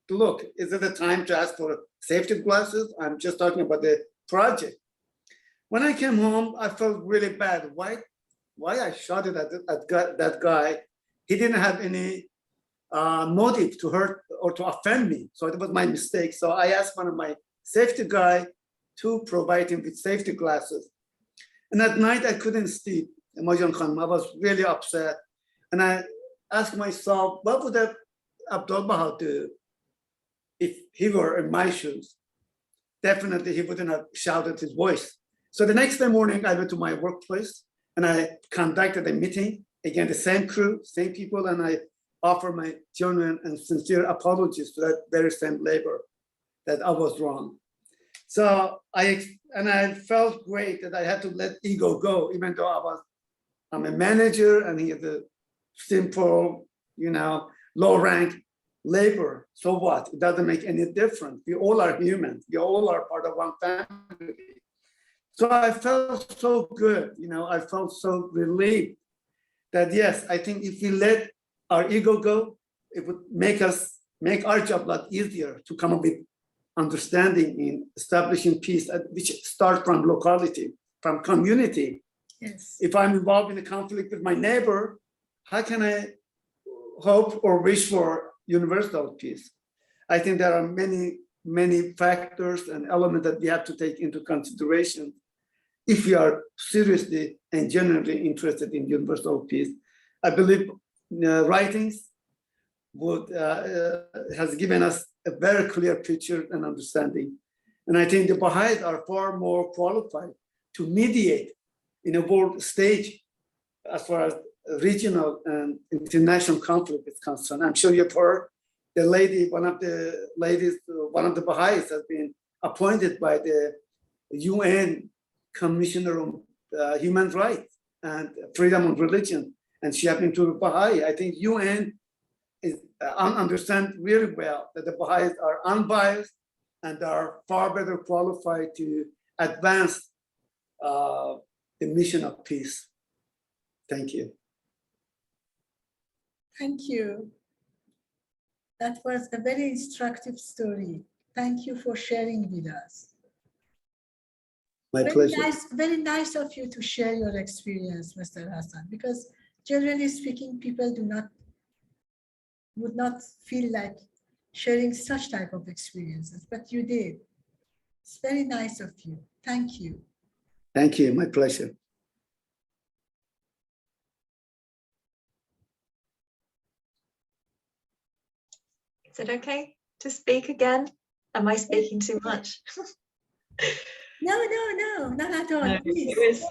"Look, is it the time to ask for safety glasses? I'm just talking about the project." When I came home, I felt really bad. Why I shouted at that guy? He didn't have any motive to hurt or to offend me. So it was my mistake. So I asked one of my safety guy to provide him with safety glasses. And at night, I couldn't sleep. Mojan Khan, I was really upset. And I asked myself, what would Abdul Baha do if he were in my shoes? Definitely, he wouldn't have shouted his voice. So the next day morning, I went to my workplace and I conducted a meeting. Again, the same crew, same people, and I offer my genuine and sincere apologies to that very same labor that I was wrong. So I felt great that I had to let ego go, even though I'm a manager and he is a simple, low rank labor. So what? It doesn't make any difference. We all are human. We all are part of one family. So I felt so good, I felt so relieved that yes, I think if we let our ego go, it would make our job a lot easier to come up with understanding in establishing peace, which starts from locality, from community. Yes. If I'm involved in a conflict with my neighbor, how can I hope or wish for universal peace? I think there are many factors and elements that we have to take into consideration if we are seriously and genuinely interested in universal peace. I believe writings has given us a very clear picture and understanding. And I think the Baha'is are far more qualified to mediate in a world stage as far as regional and international conflict is concerned. I'm sure you've heard one of the Baha'is has been appointed by the UN Commissioner on Human Rights and Freedom of Religion, and she happened to be Baha'i. I think UN understand really well that the Baha'is are unbiased and are far better qualified to advance the mission of peace. Thank you. Thank you. That was a very instructive story. Thank you for sharing with us. My pleasure. Very nice of you to share your experience, Mr. Hassan, because generally speaking, people would not feel like sharing such type of experiences, but you did. It's very nice of you. Thank you. Thank you. My pleasure. Is it okay to speak again? Am I speaking too much? No, not at all. No, Please.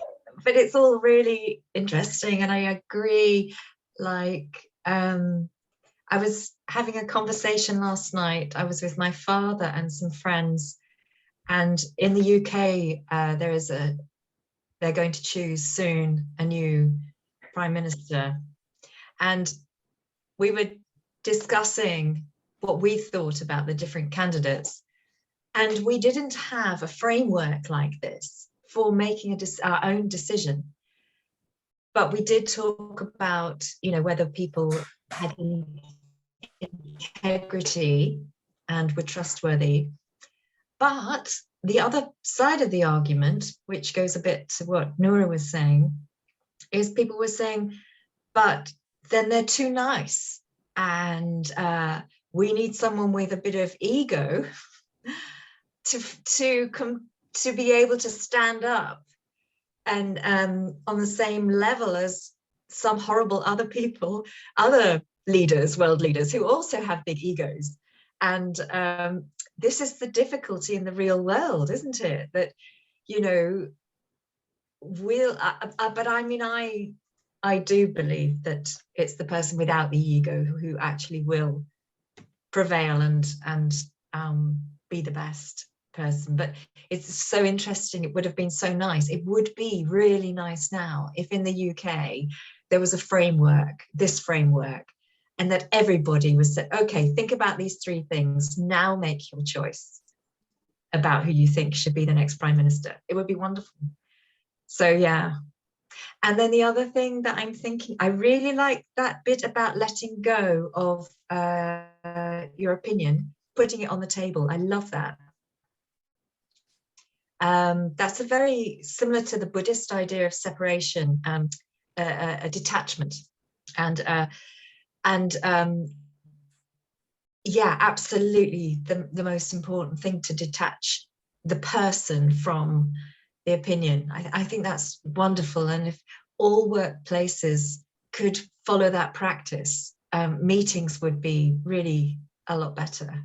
but it's all really interesting, and I agree. I was having a conversation last night. I was with my father and some friends, and in the UK, they're going to choose soon a new prime minister, and we were discussing what we thought about the different candidates. And we didn't have a framework like this for making our own decision. But we did talk about, whether people had integrity and were trustworthy. But the other side of the argument, which goes a bit to what Noura was saying, is people were saying, but then they're too nice. And we need someone with a bit of ego to be able to stand up and on the same level as some horrible other people, other leaders, world leaders, who also have big egos. And this is the difficulty in the real world, isn't it? That, but I mean, I do believe that it's the person without the ego who actually will prevail and be the best person. But it's so interesting. It would have been so nice. It would be really nice now if in the UK there was a framework, this framework, and that everybody was said, okay, think about these three things. Now make your choice about who you think should be the next prime minister. It would be wonderful. So yeah. And then the other thing that I'm thinking, I really like that bit about letting go of your opinion, putting it on the table. I love that. That's a very similar to the Buddhist idea of separation, a detachment, and yeah, absolutely the most important thing, to detach the person from the opinion. I think that's wonderful. And if all workplaces could follow that practice, meetings would be really a lot better.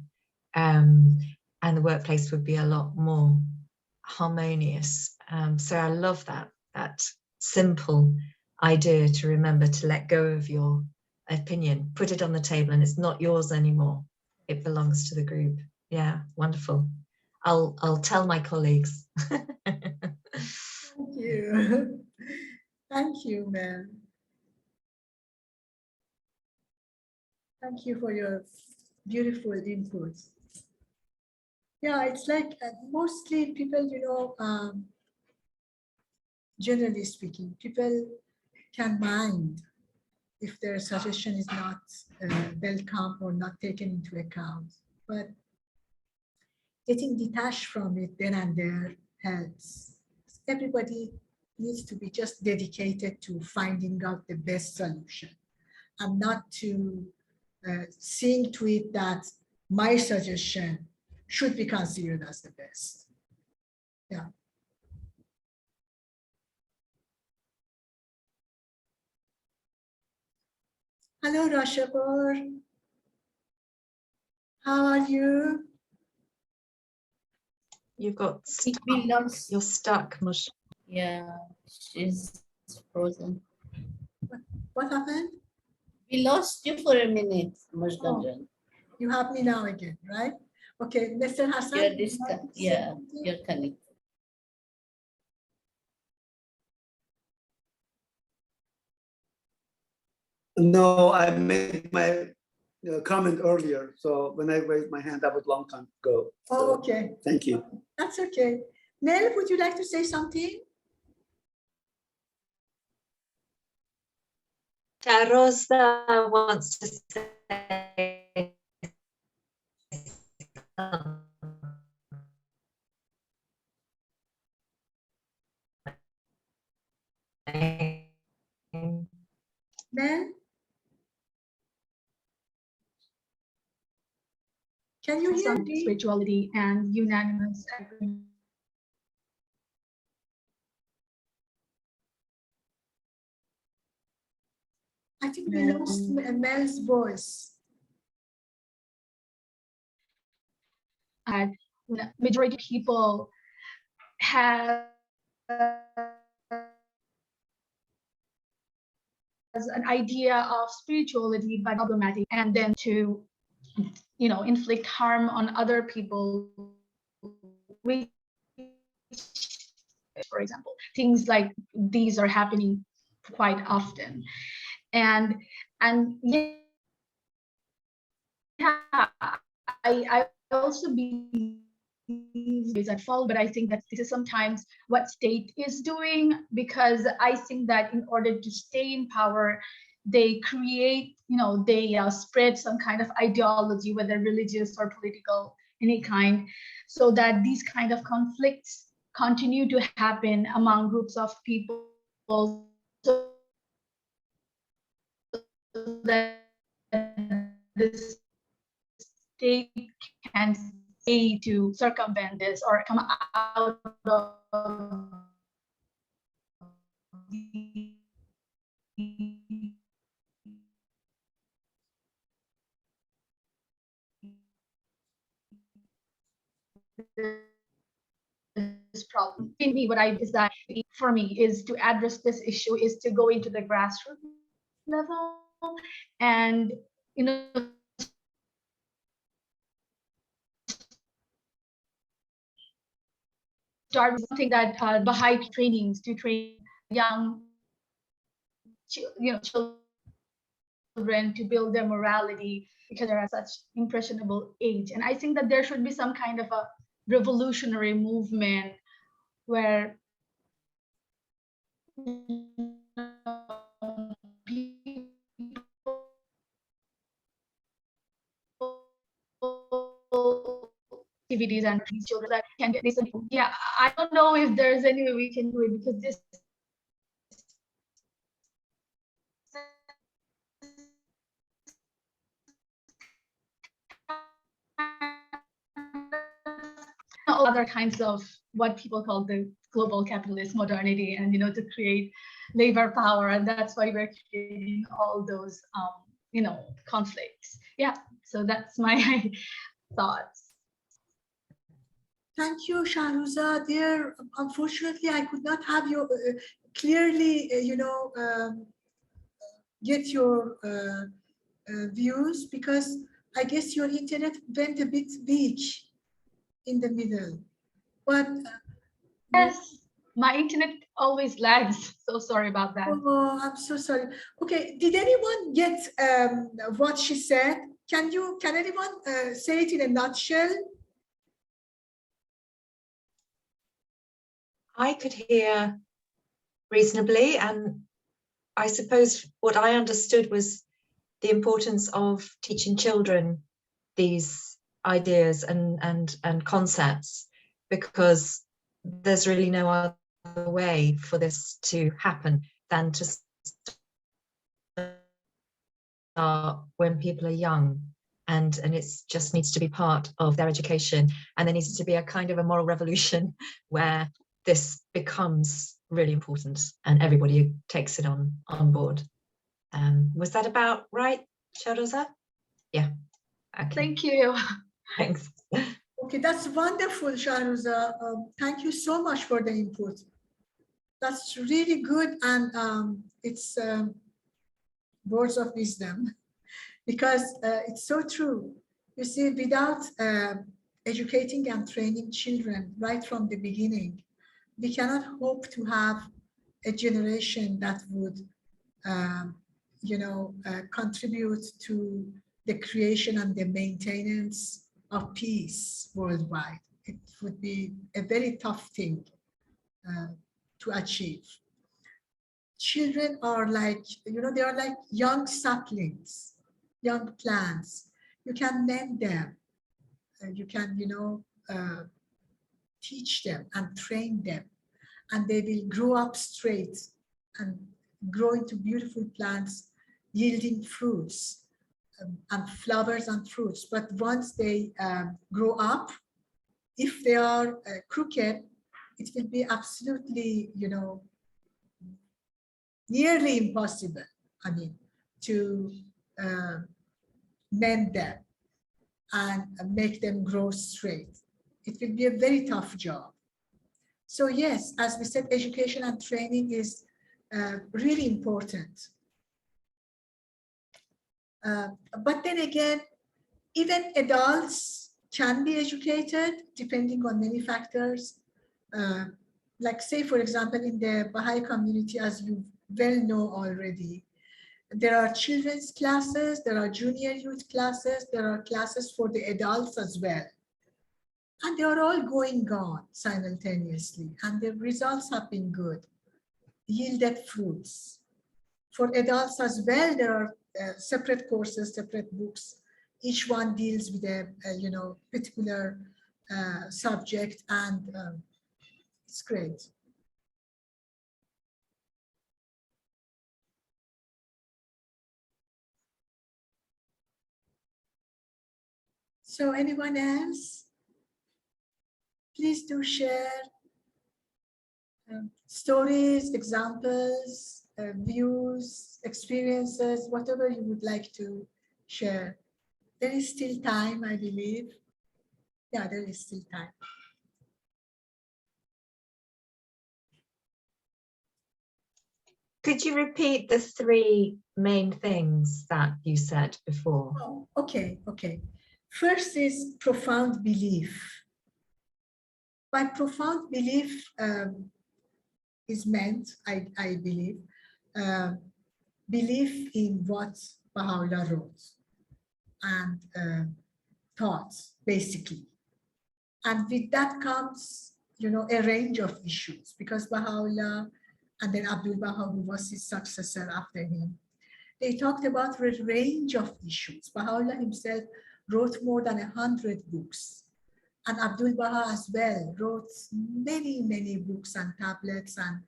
And the workplace would be a lot more harmonious. So I love that simple idea to remember to let go of your opinion, put it on the table, and it's not yours anymore. It belongs to the group. Yeah, wonderful. I'll tell my colleagues. Thank you. Thank you, Mel. Thank you for your beautiful inputs. Yeah, it's like mostly people, generally speaking, people can mind if their suggestion is not welcome or not taken into account. But getting detached from it then and there helps. Everybody needs to be just dedicated to finding out the best solution and not to seeing to it that my suggestion should be considered as the best. Yeah. Hello, Rashapur. How are you? You've got We lost. you're stuck, Mush. Yeah, she's frozen. What happened? We lost you for a minute, Mujgajan. You have me now again, right? Okay, Mr. Hassan. You're would you like to say yeah, something? you're connected. No, I made my comment earlier. So when I raised my hand, that was a long time ago. Oh, So, okay. thank you. That's okay. Mel, would you like to say something? Rosa wants to say something. Mel? Can you hear on me? spirituality and unanimous agreement. I think we lost Mel's voice. And majority of people have an idea of spirituality but problematic, and then to inflict harm on other people, which, for example, things like these are happening quite often. And yeah, I also believe is at fault, but I think that this is sometimes what state is doing, because I think that in order to stay in power, they create, they spread some kind of ideology, whether religious or political, any kind, so that these kind of conflicts continue to happen among groups of people, so that the state can say to circumvent this or come out of this problem. In me, what I is that for me is to address this issue is to go into the grassroots level and start with something that Baha'i trainings to train young children to build their morality because they're at such impressionable age. And I think that there should be some kind of a revolutionary movement where activities and these children that can get this. Yeah, I don't know if there's any way we can do it because this other kinds of what people call the global capitalist modernity, and to create labor power, and that's why we're creating all those conflicts. Yeah, so that's my thoughts. Thank you, Shahruza. Dear, unfortunately, I could not have you clearly, get your views because I guess your internet went a bit weak in the middle. But yes, my internet always lags. So sorry about that. Oh, I'm so sorry. Okay, did anyone get what she said? Can anyone say it in a nutshell? I could hear reasonably, and I suppose what I understood was the importance of teaching children these ideas and concepts, because there's really no other way for this to happen than to start when people are young, and it just needs to be part of their education, and there needs to be a kind of a moral revolution where this becomes really important and everybody takes it on board. Was that about right, Shahruza? Yeah. Okay. Thank you. Thanks. Okay, that's wonderful, Shahruza. Thank you so much for the input. That's really good, and it's words of wisdom, because it's so true. You see, without educating and training children right from the beginning, we cannot hope to have a generation that would, contribute to the creation and the maintenance of peace worldwide. It would be a very tough thing to achieve. Children are like, they are like young saplings, young plants. You can mend them. You can, teach them and train them, and they will grow up straight and grow into beautiful plants yielding fruits and flowers and fruits. But once they grow up, if they are crooked, it will be absolutely, nearly impossible, to mend them and make them grow straight. It will be a very tough job. So yes, as we said, education and training is really important. But then again, even adults can be educated depending on many factors. Like say, for example, in the Baha'i community, as you well know already, there are children's classes, there are junior youth classes, there are classes for the adults as well. And they are all going on simultaneously, and the results have been good, yielded fruits. For adults as well, there are separate courses, separate books. Each one deals with a particular subject, and it's great. So anyone else? Please do share stories, examples, views, experiences, whatever you would like to share. There is still time, I believe. Yeah, there is still time. Could you repeat the three main things that you said before? Oh, okay. First is profound belief. By profound belief is meant, I believe, belief in what Baha'u'llah wrote and thoughts, basically. And with that comes, a range of issues, because Baha'u'llah and then Abdul Baha, who was his successor after him, they talked about a range of issues. Baha'u'llah himself wrote more than 100 books. And Abdul Baha as well wrote many books and tablets and,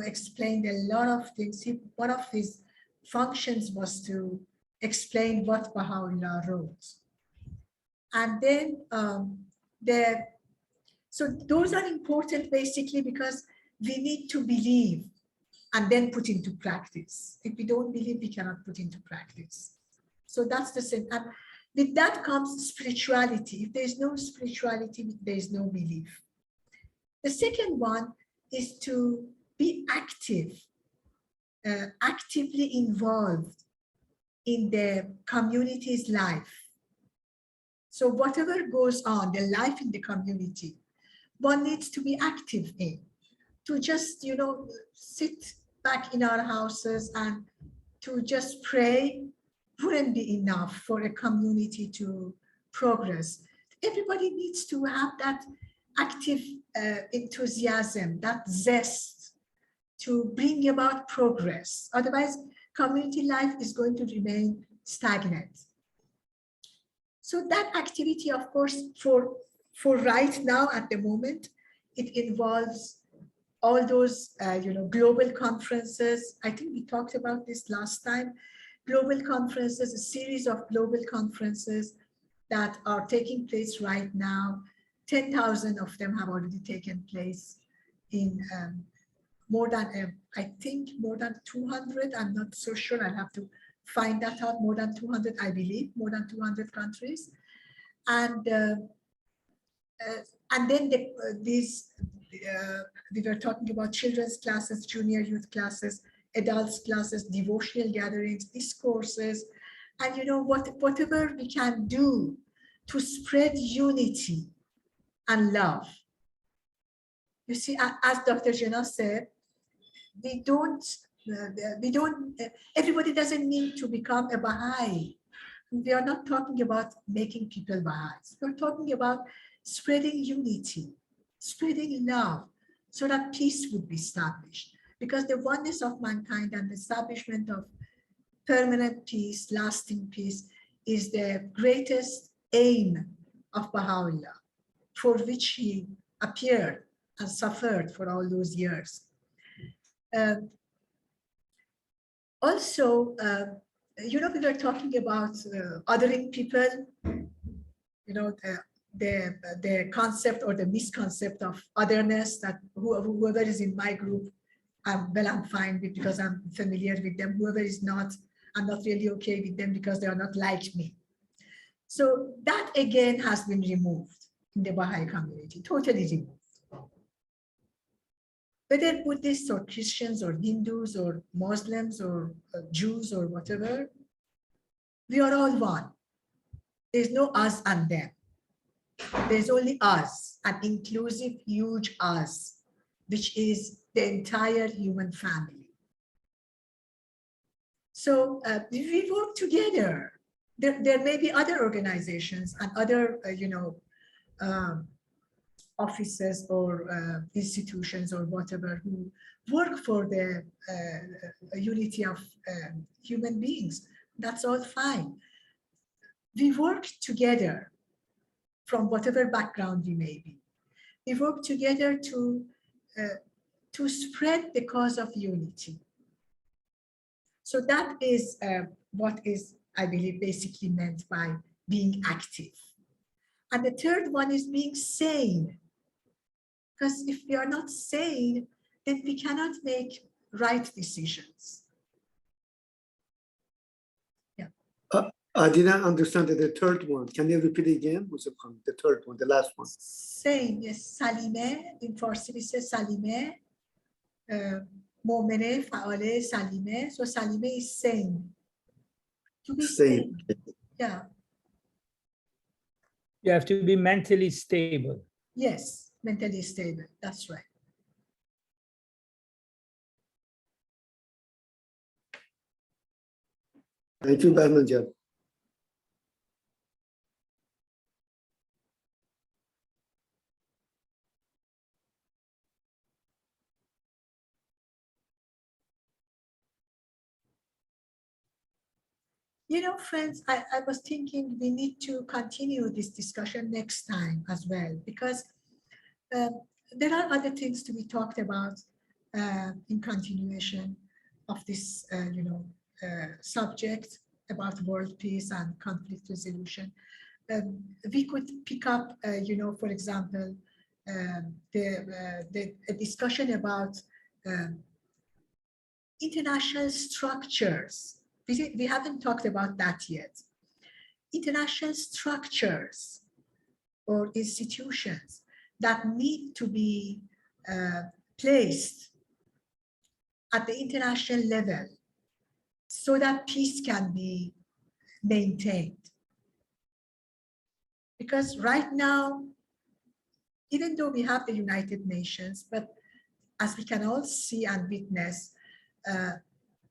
explained a lot of things. One of his functions was to explain what Baha'u'llah wrote. And then so those are important basically because we need to believe and then put into practice. If we don't believe, we cannot put into practice. So that's the same. And with that comes spirituality. If there's no spirituality, there's no belief. The second one is to be active, actively involved in the community's life. So whatever goes on, the life in the community, one needs to be active in. To just, sit back in our houses and to just pray wouldn't be enough for a community to progress. Everybody needs to have that active enthusiasm, that zest to bring about progress. Otherwise, community life is going to remain stagnant. So that activity, of course, for right now at the moment, it involves all those, global conferences. I think we talked about this last time. Global conferences, a series of global conferences that are taking place right now. 10,000 of them have already taken place in more than, I think more than 200. I'm not so sure. I'll have to find that out. More than 200, I believe, more than 200 countries. And then we were talking about children's classes, junior youth classes, adults classes, devotional gatherings, discourses, and whatever we can do to spread unity and love. You see, as Dr. Jinnah said, everybody doesn't need to become a Baha'i. We are not talking about making people Baha'is. We're talking about spreading unity, spreading love, so that peace would be established. Because the oneness of mankind and the establishment of permanent peace, lasting peace, is the greatest aim of Baha'u'llah, for which he appeared and suffered for all those years. Also, we were talking about othering people, the concept or the misconcept of otherness, that whoever is in my group, I'm fine with because I'm familiar with them. Whoever is not, I'm not really okay with them because they are not like me. So that again has been removed in the Baha'i community, totally removed. Whether Buddhists or Christians or Hindus or Muslims or Jews or whatever, we are all one. There's no us and them. There's only us, an inclusive, huge us, which is the entire human family. So we work together. There may be other organizations and other, offices or institutions or whatever who work for the unity of human beings. That's all fine. We work together from whatever background we may be. We work together to spread the cause of unity. So that is what is, I believe, basically meant by being active. And the third one is being sane. Because if we are not sane, then we cannot make right decisions. Yeah. I didn't understand the third one. Can you repeat again? The third one, the last one. Sane, yes, Salime. In Farsi we say Salime. مؤمنه فعاله سلیمه. So سلیمه is sane. To be Sane. sane. Yeah. You have to be mentally stable. Yes, mentally stable. That's right. Thank you, Bahmanjab. You know, friends, I was thinking we need to continue this discussion next time as well, because there are other things to be talked about in continuation of this, subject about world peace and conflict resolution. We could pick up, for example, a discussion about international structures. We haven't talked about that yet. International structures or institutions that need to be placed at the international level so that peace can be maintained. Because right now, even though we have the United Nations, but as we can all see and witness,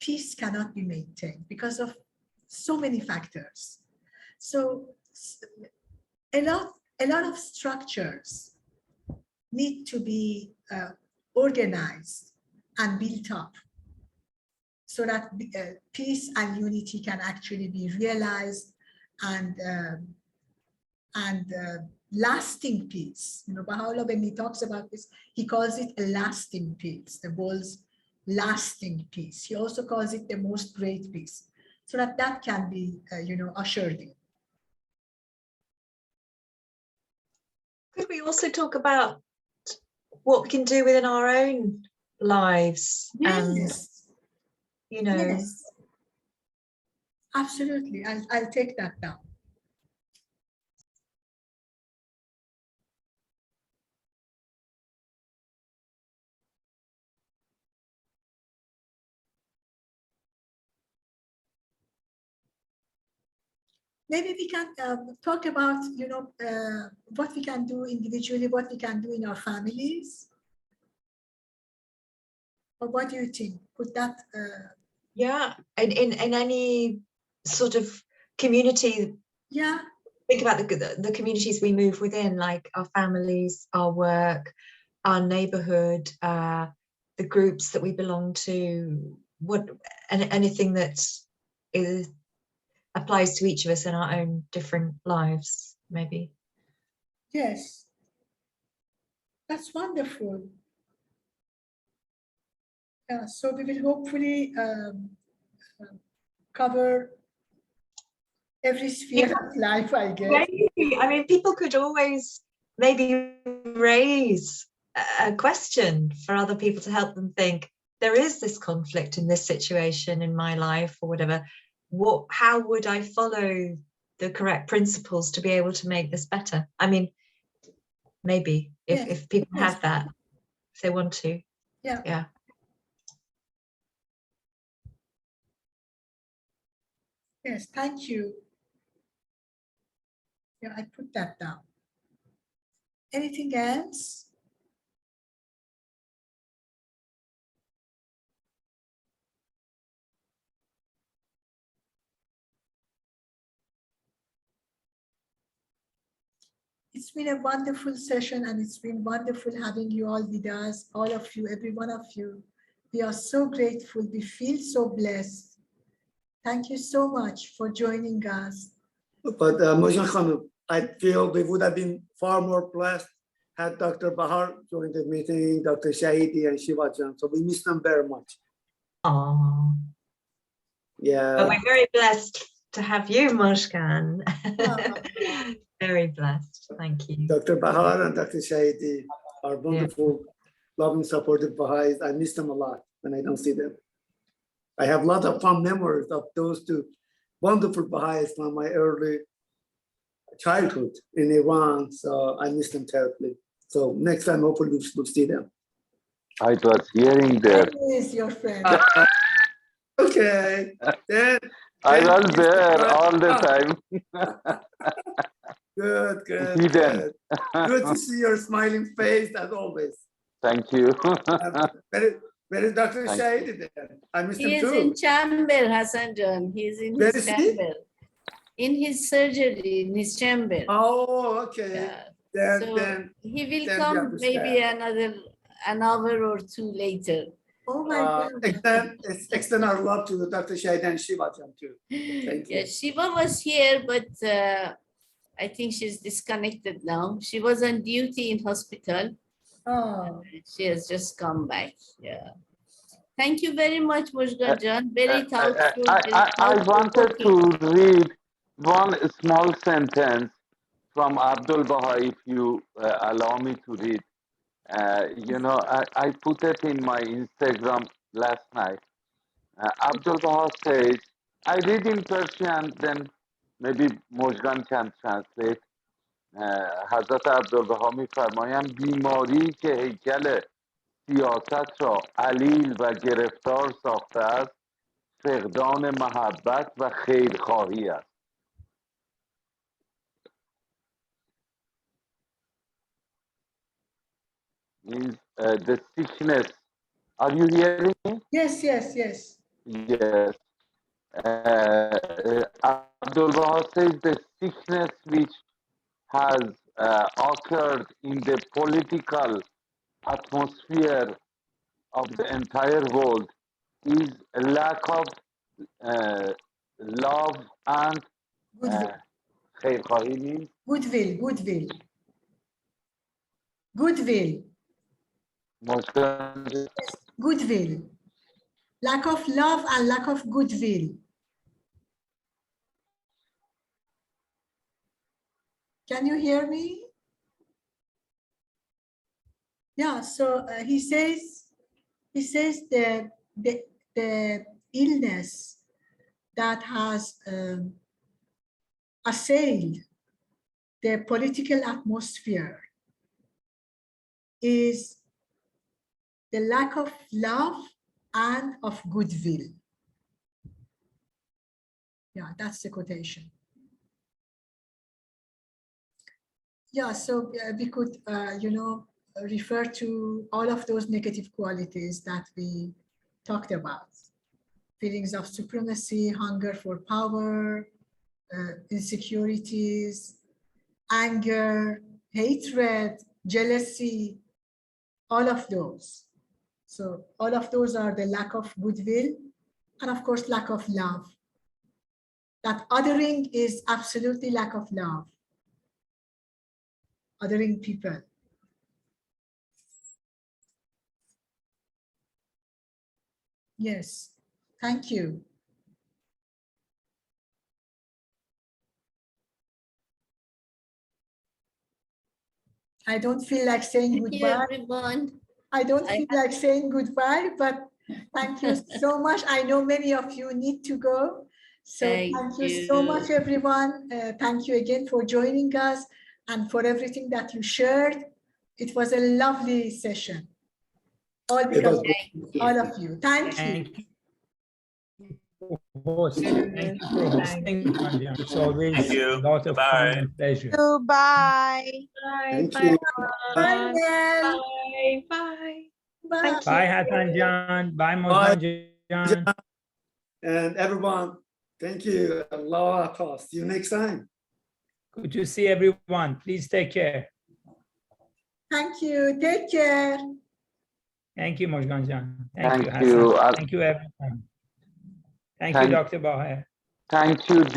peace cannot be maintained because of so many factors. So a lot of structures need to be organized and built up so that peace and unity can actually be realized, and lasting peace. You know, Baha'u'llah, when he talks about this, he calls it a lasting peace, the world's lasting peace. He also calls it the most great peace, so that can be, ushered in. Could we also talk about what we can do within our own lives? Yes. And, Yes. Absolutely. I'll take that down. Maybe we can talk about, what we can do individually, what we can do in our families. Or what do you think? Could that? yeah, in any sort of community. Yeah. Think about the communities we move within, like our families, our work, our neighborhood, the groups that we belong to, anything that applies to each of us in our own different lives, maybe. Yes. That's wonderful. Yeah, so we will hopefully cover every sphere of life, I guess. Maybe. I mean, people could always maybe raise a question for other people to help them think, there is this conflict in this situation in my life or whatever. How would I follow the correct principles to be able to make this better? I mean, maybe if people have that, if they want to. Yeah. Yeah. Yes, thank you. Yeah, I put that down. Anything else? It's been a wonderful session, and it's been wonderful having you all with us, all of you, every one of you. We are so grateful. We feel so blessed. Thank you so much for joining us. But Mojan Khanum, I feel we would have been far more blessed had Dr. Bahar joined the meeting, Dr. Shahidi and Shivajan. So we miss them very much. Oh. Yeah. But we're very blessed to have you, Mushkan. Very blessed. Thank you. Dr. Bahar and Dr. Shahidi are wonderful, loving, supportive Baha'is. I miss them a lot when I don't see them. I have a lot of fond memories of those two wonderful Baha'is from my early childhood in Iran. So I miss them terribly. So next time, hopefully we'll see them. I was hearing there. Who is your friend? Okay. Then I then was please there describe- all the Ah, time. Good, good, Hidden. good. Good to see your smiling face as always. Thank you. Where is Dr. Thank Shahidi then? I missed He him is too. in chamber, Hassan John. He is in Where his is he? chamber. In his surgery, in his chamber. Oh, okay. Yeah. Then, So then, he will then we come understand. maybe an hour or two later. Oh my God. extend our love to Dr. Shahidi and Shiva Jan too. Thank you. Yeah, Shiva was here, but I think she's disconnected now. She was on duty in hospital. Oh, She has just come back. Yeah. Thank you very much, Mujgan Jan. Very thoughtful. I wanted to read one small sentence from Abdul Baha'i, if you allow me to read. I put it in my Instagram last night. Abdul Baha says, I read in Persian, then maybe Mojgan can translate. حضرت عبدالبها می‌فرمایند بیماری که هیکل سیاست را علیل و گرفتار ساخته است فقدان محبت و خیرخواهی است. Means the sickness. Are you hearing me? yes, yes, yes. Yes. Abdul Baha says the sickness which has occurred in the political atmosphere of the entire world is a lack of love and Goodwill, خیرخواهی means goodwill, goodwill, goodwill, مشکل goodwill. Lack of love and lack of goodwill. Can you hear me? Yeah, so he says the illness that has assailed the political atmosphere is the lack of love and of goodwill. Yeah, that's the quotation. Yeah, so we could, refer to all of those negative qualities that we talked about. Feelings of supremacy, hunger for power, insecurities, anger, hatred, jealousy, all of those. So all of those are the lack of goodwill and of course, lack of love. That othering is absolutely lack of love. Othering people. Yes, thank you. I don't feel like saying Thank you, goodbye. everyone. I don't feel like saying goodbye, but thank you so much. I know many of you need to go. So thank you so much, everyone. Thank you again for joining us and for everything that you shared. It was a lovely session. All because of all of you. Thank you. Thank you for hosting. Thank you for hosting. Anja. It's always a lot of fun and pleasure. Bye. Thank you. Bye, Nell. Bye. Bye. Bye. Bye, Hassan Jan. Bye, Mosman Jan. And everyone, thank you. Allah Akbar. See you next time. Good to see everyone. Please take care. Thank you. Take care. Thank you, Mosgan Jan. Thank Hassan. you. Thank you, everyone. Thank you, Dr. Baha. Thank you.